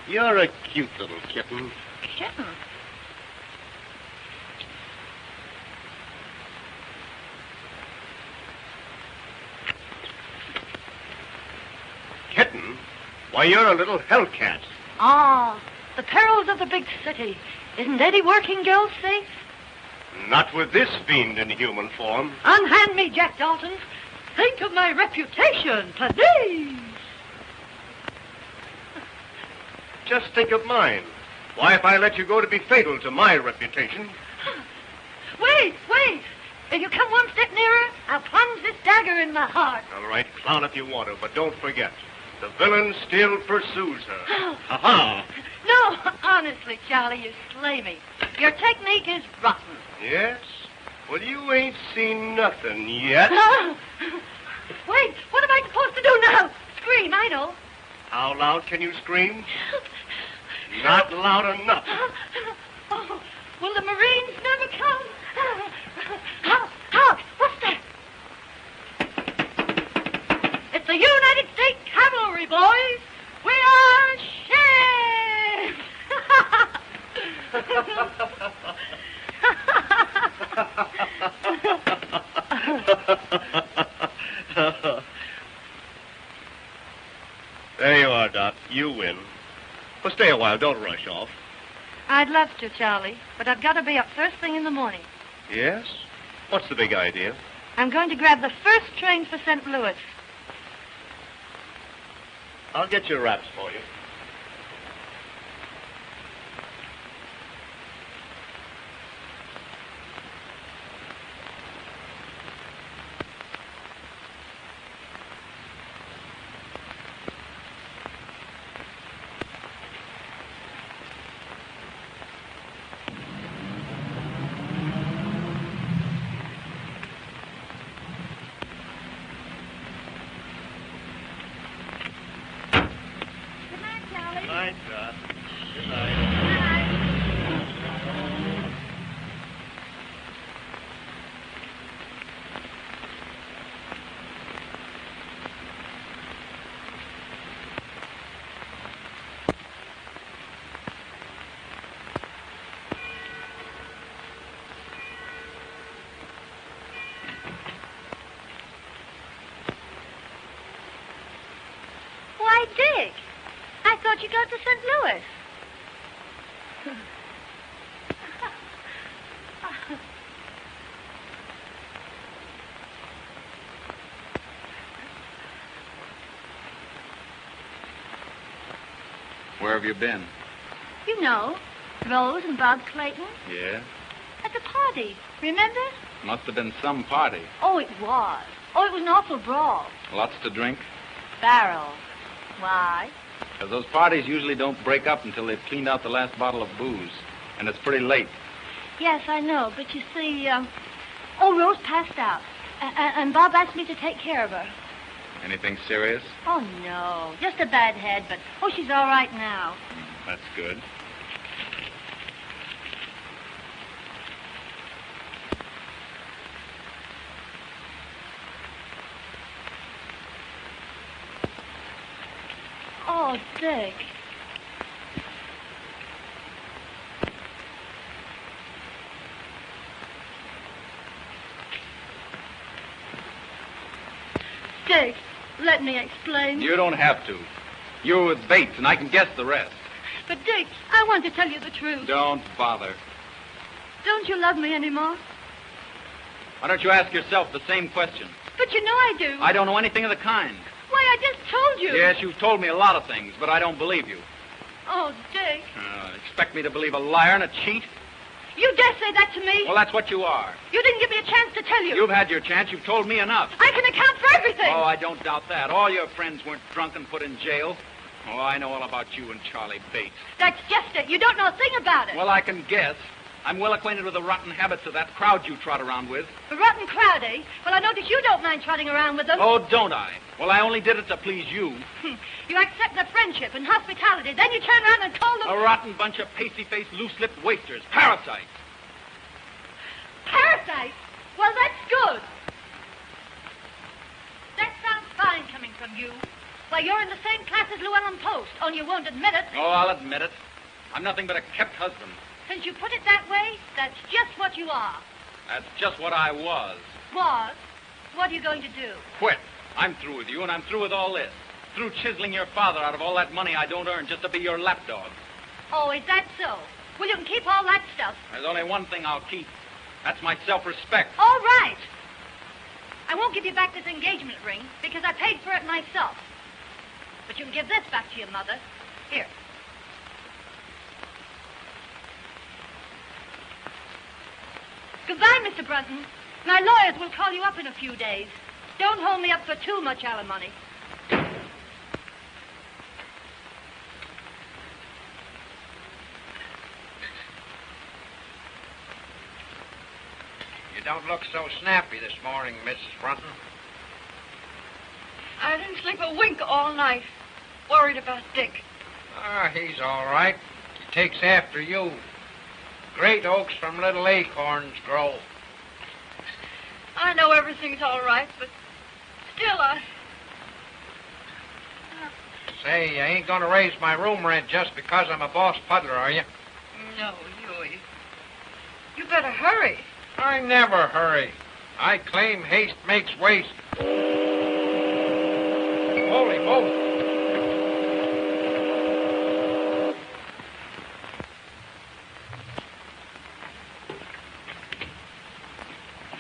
You're a cute little kitten. Kitten? Kitten? Why, you're a little hellcat. Oh, the perils of the big city. Isn't Eddie Working-Girl safe? Not with this fiend in human form. Unhand me, Jack Dalton. Think of my reputation, please. Just think of mine. Why, if I let you go to be fatal to my reputation. Wait. If you come one step nearer, I'll plunge this dagger in my heart. All right, clown if you want to, but don't forget, the villain still pursues her. Ha-ha! No, honestly, Charlie, you slay me. Your technique is rotten. Yes? Well, you ain't seen nothing yet. Wait, what am I supposed to do now? Scream, I know. How loud can you scream? Not loud enough. Oh, will the Marines never come? Hark! What's that? It's the United States Cavalry, boys. We are There you are, Doc. You win. Well, stay a while. Don't rush off. I'd love to, Charlie, but I've got to be up first thing in the morning. Yes? What's the big idea? I'm going to grab the first train for St. Louis. I'll get your wraps for you. Night, Doc. Good night. Why, Dick, I thought you got to St. Louis. Where have you been? You know, Rose and Bob Clayton Yeah? at the party. Remember? Must have been some party. Oh, it was. Oh, it was an awful brawl. Lots to drink. Barrel. Why? 'Cause those parties usually don't break up until they've cleaned out the last bottle of booze. And it's pretty late. Yes, I know, but you see, Rose passed out. And Bob asked me to take care of her. Anything serious? Oh, no. Just a bad head, but, she's all right now. That's good. Oh, Dick. Dick, let me explain. You don't have to. You're with Bates, and I can guess the rest. But, Dick, I want to tell you the truth. Don't bother. Don't you love me anymore? Why don't you ask yourself the same question? But you know I do. I don't know anything of the kind. Why, I just told you. Yes, you've told me a lot of things, but I don't believe you. Oh, Dick. Expect me to believe a liar and a cheat? You dare say that to me? Well, that's what you are. You didn't give me a chance to tell you. You've had your chance. You've told me enough. I can account for everything. Oh, I don't doubt that. All your friends weren't drunk and put in jail. Oh, I know all about you and Charlie Bates. That's just it. You don't know a thing about it. Well, I can guess. I'm well acquainted with the rotten habits of that crowd you trot around with. The rotten crowd, eh? Well, I notice you don't mind trotting around with them. Oh, don't I? Well, I only did it to please you. You accept their friendship and hospitality, then you turn around and call them... A rotten bunch of pasty-faced, loose-lipped wasters. Parasites. Parasites? Well, that's good. That sounds fine coming from you. Why, you're in the same class as Llewellyn Post, only you won't admit it. Oh, I'll admit it. I'm nothing but a kept husband. Since you put it that way, that's just what you are. That's just what I was. Was? What are you going to do? Quit. I'm through with you, and I'm through with all this. Through chiseling your father out of all that money I don't earn just to be your lapdog. Oh, is that so? Well, you can keep all that stuff. There's only one thing I'll keep. That's my self-respect. All right. I won't give you back this engagement ring because I paid for it myself. But you can give this back to your mother. Here. Goodbye, Mr. Brunton. My lawyers will call you up in a few days. Don't hold me up for too much alimony. You don't look so snappy this morning, Mrs. Brunton. I didn't sleep a wink all night. Worried about Dick. Ah, he's all right. He takes after you. Great oaks from little acorns grow. I know everything's all right, but still Say, you ain't gonna raise my room rent just because I'm a boss puddler, are you? No, Huey. You better hurry. I never hurry. I claim haste makes waste. Holy moly.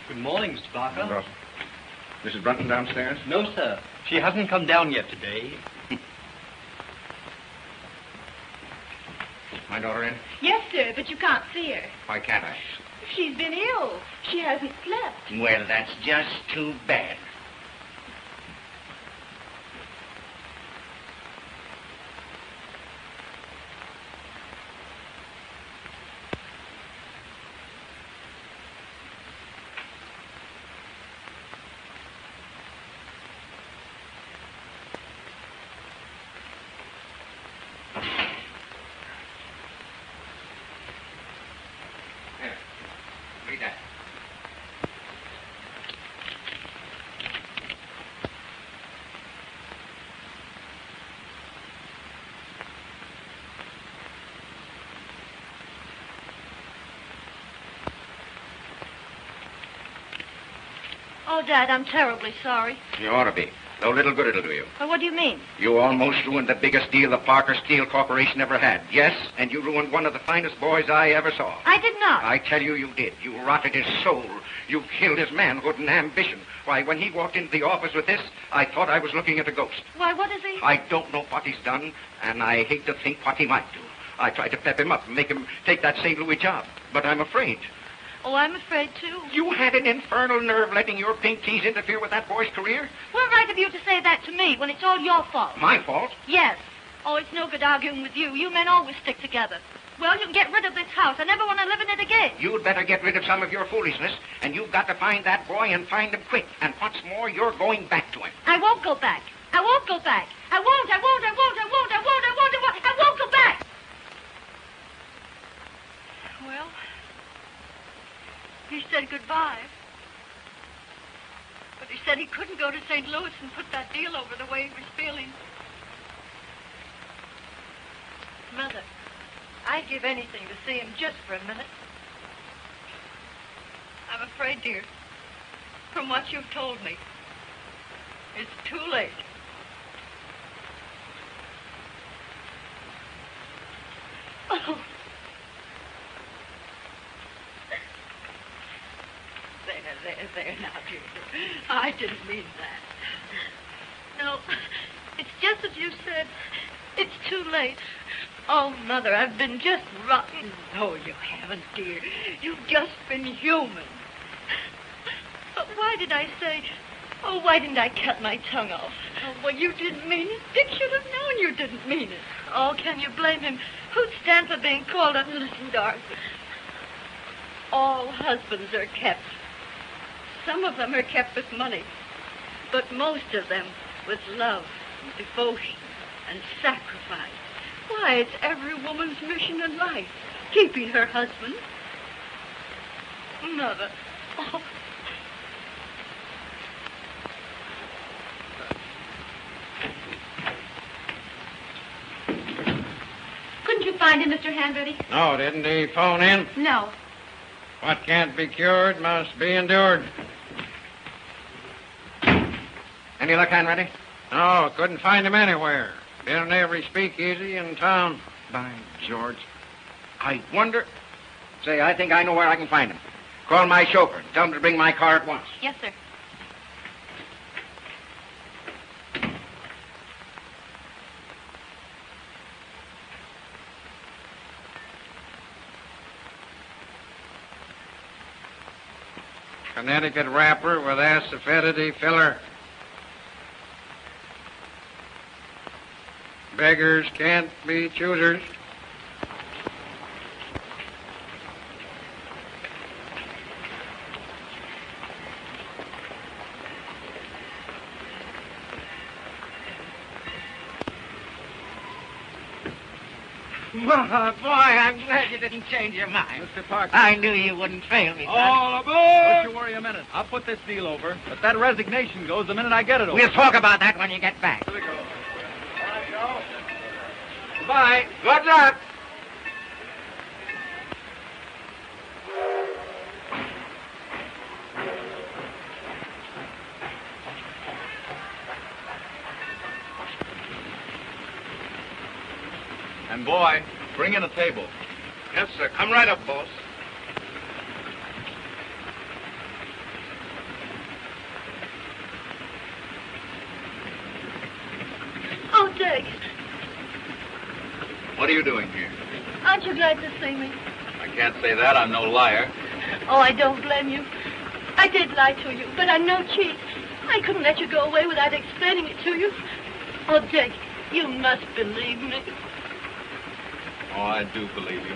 Good morning, Mr. Barker. Mrs. Brunton downstairs? No, sir. She hasn't come down yet today. My daughter in? Yes, sir, but you can't see her. Why can't I? She's been ill. She hasn't slept. Well, that's just too bad. Here, read that. Oh, Dad, I'm terribly sorry. You ought to be. Though little good it'll do you. Well, what do you mean? You almost ruined the biggest deal the Parker Steel Corporation ever had. Yes, and you ruined one of the finest boys I ever saw. I did not. I tell you, you did. You rotted his soul. You killed his manhood and ambition. Why, when he walked into the office with this, I thought I was looking at a ghost. Why, what is he? I don't know what he's done, and I hate to think what he might do. I tried to pep him up and make him take that St. Louis job, but I'm afraid. Oh, I'm afraid, too. You had an infernal nerve letting your pink teas interfere with that boy's career? What right have you to say that to me when it's all your fault? My fault? Yes. Oh, it's no good arguing with you. You men always stick together. Well, you can get rid of this house. I never want to live in it again. You'd better get rid of some of your foolishness, and you've got to find that boy and find him quick. And what's more, you're going back to him. I won't go back. I won't go back. I won't, I won't, I won't, I won't, I won't, I won't, I won't. I won't go back. Well, he said goodbye. But he said he couldn't go to St. Louis and put that deal over the way he was feeling. Mother, I'd give anything to see him just for a minute. I'm afraid, dear, from what you've told me, it's too late. Oh. I didn't mean that. No, it's just as you said. It's too late. Oh, Mother, I've been just rotten. No, you haven't, dear. You've just been human. But why did I say... Oh, why didn't I cut my tongue off? Oh, well, you didn't mean it. Dick should have known you didn't mean it. Oh, can you blame him? Who'd stand for being called up? Listen, Dorothy. All husbands are kept. Some of them are kept with money. But most of them with love, devotion, and sacrifice. Why, it's every woman's mission in life, keeping her husband. Mother, oh. Couldn't you find him, Mr. Hanratty? No, didn't he phone in? No. What can't be cured must be endured. Any luck, Hanratty? No, couldn't find him anywhere. Been in every speakeasy in town. By George. I wonder... Say, I think I know where I can find him. Call my chauffeur and tell him to bring my car at once. Yes, sir. Connecticut wrapper with acidity filler. Beggars can't be choosers. Well, boy, I'm glad you didn't change your mind. Mr. Parker. I knew you wouldn't fail me, son. All aboard! Don't you worry a minute. I'll put this deal over. But that resignation goes the minute I get it over. We'll talk about that when you get back. Here we go. Goodbye. Good luck. And boy, bring in a table. Yes, sir. Come right up, boss. Oh, Dick, What are you doing here? aren't you glad to see me? I can't say that. I'm no liar. Oh, I don't blame you. I did lie to you, but I'm no cheat. I couldn't let you go away without explaining it to you. Oh, Dick, you must believe me. Oh, I do believe you.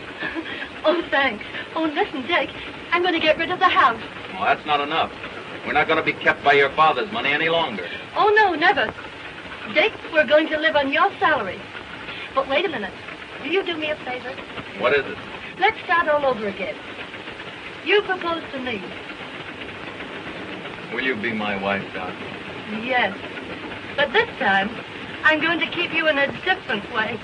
Oh, thanks. Oh, listen, Dick, I'm going to get rid of the house. Well, that's not enough. We're not going to be kept by your father's money any longer. Oh, no, never. Dick, we're going to live on your salary. But wait a minute. Will you do me a favor? What is it? Let's start all over again. You proposed to me. Will you be my wife, Doc? Yes. But this time, I'm going to keep you in a different way.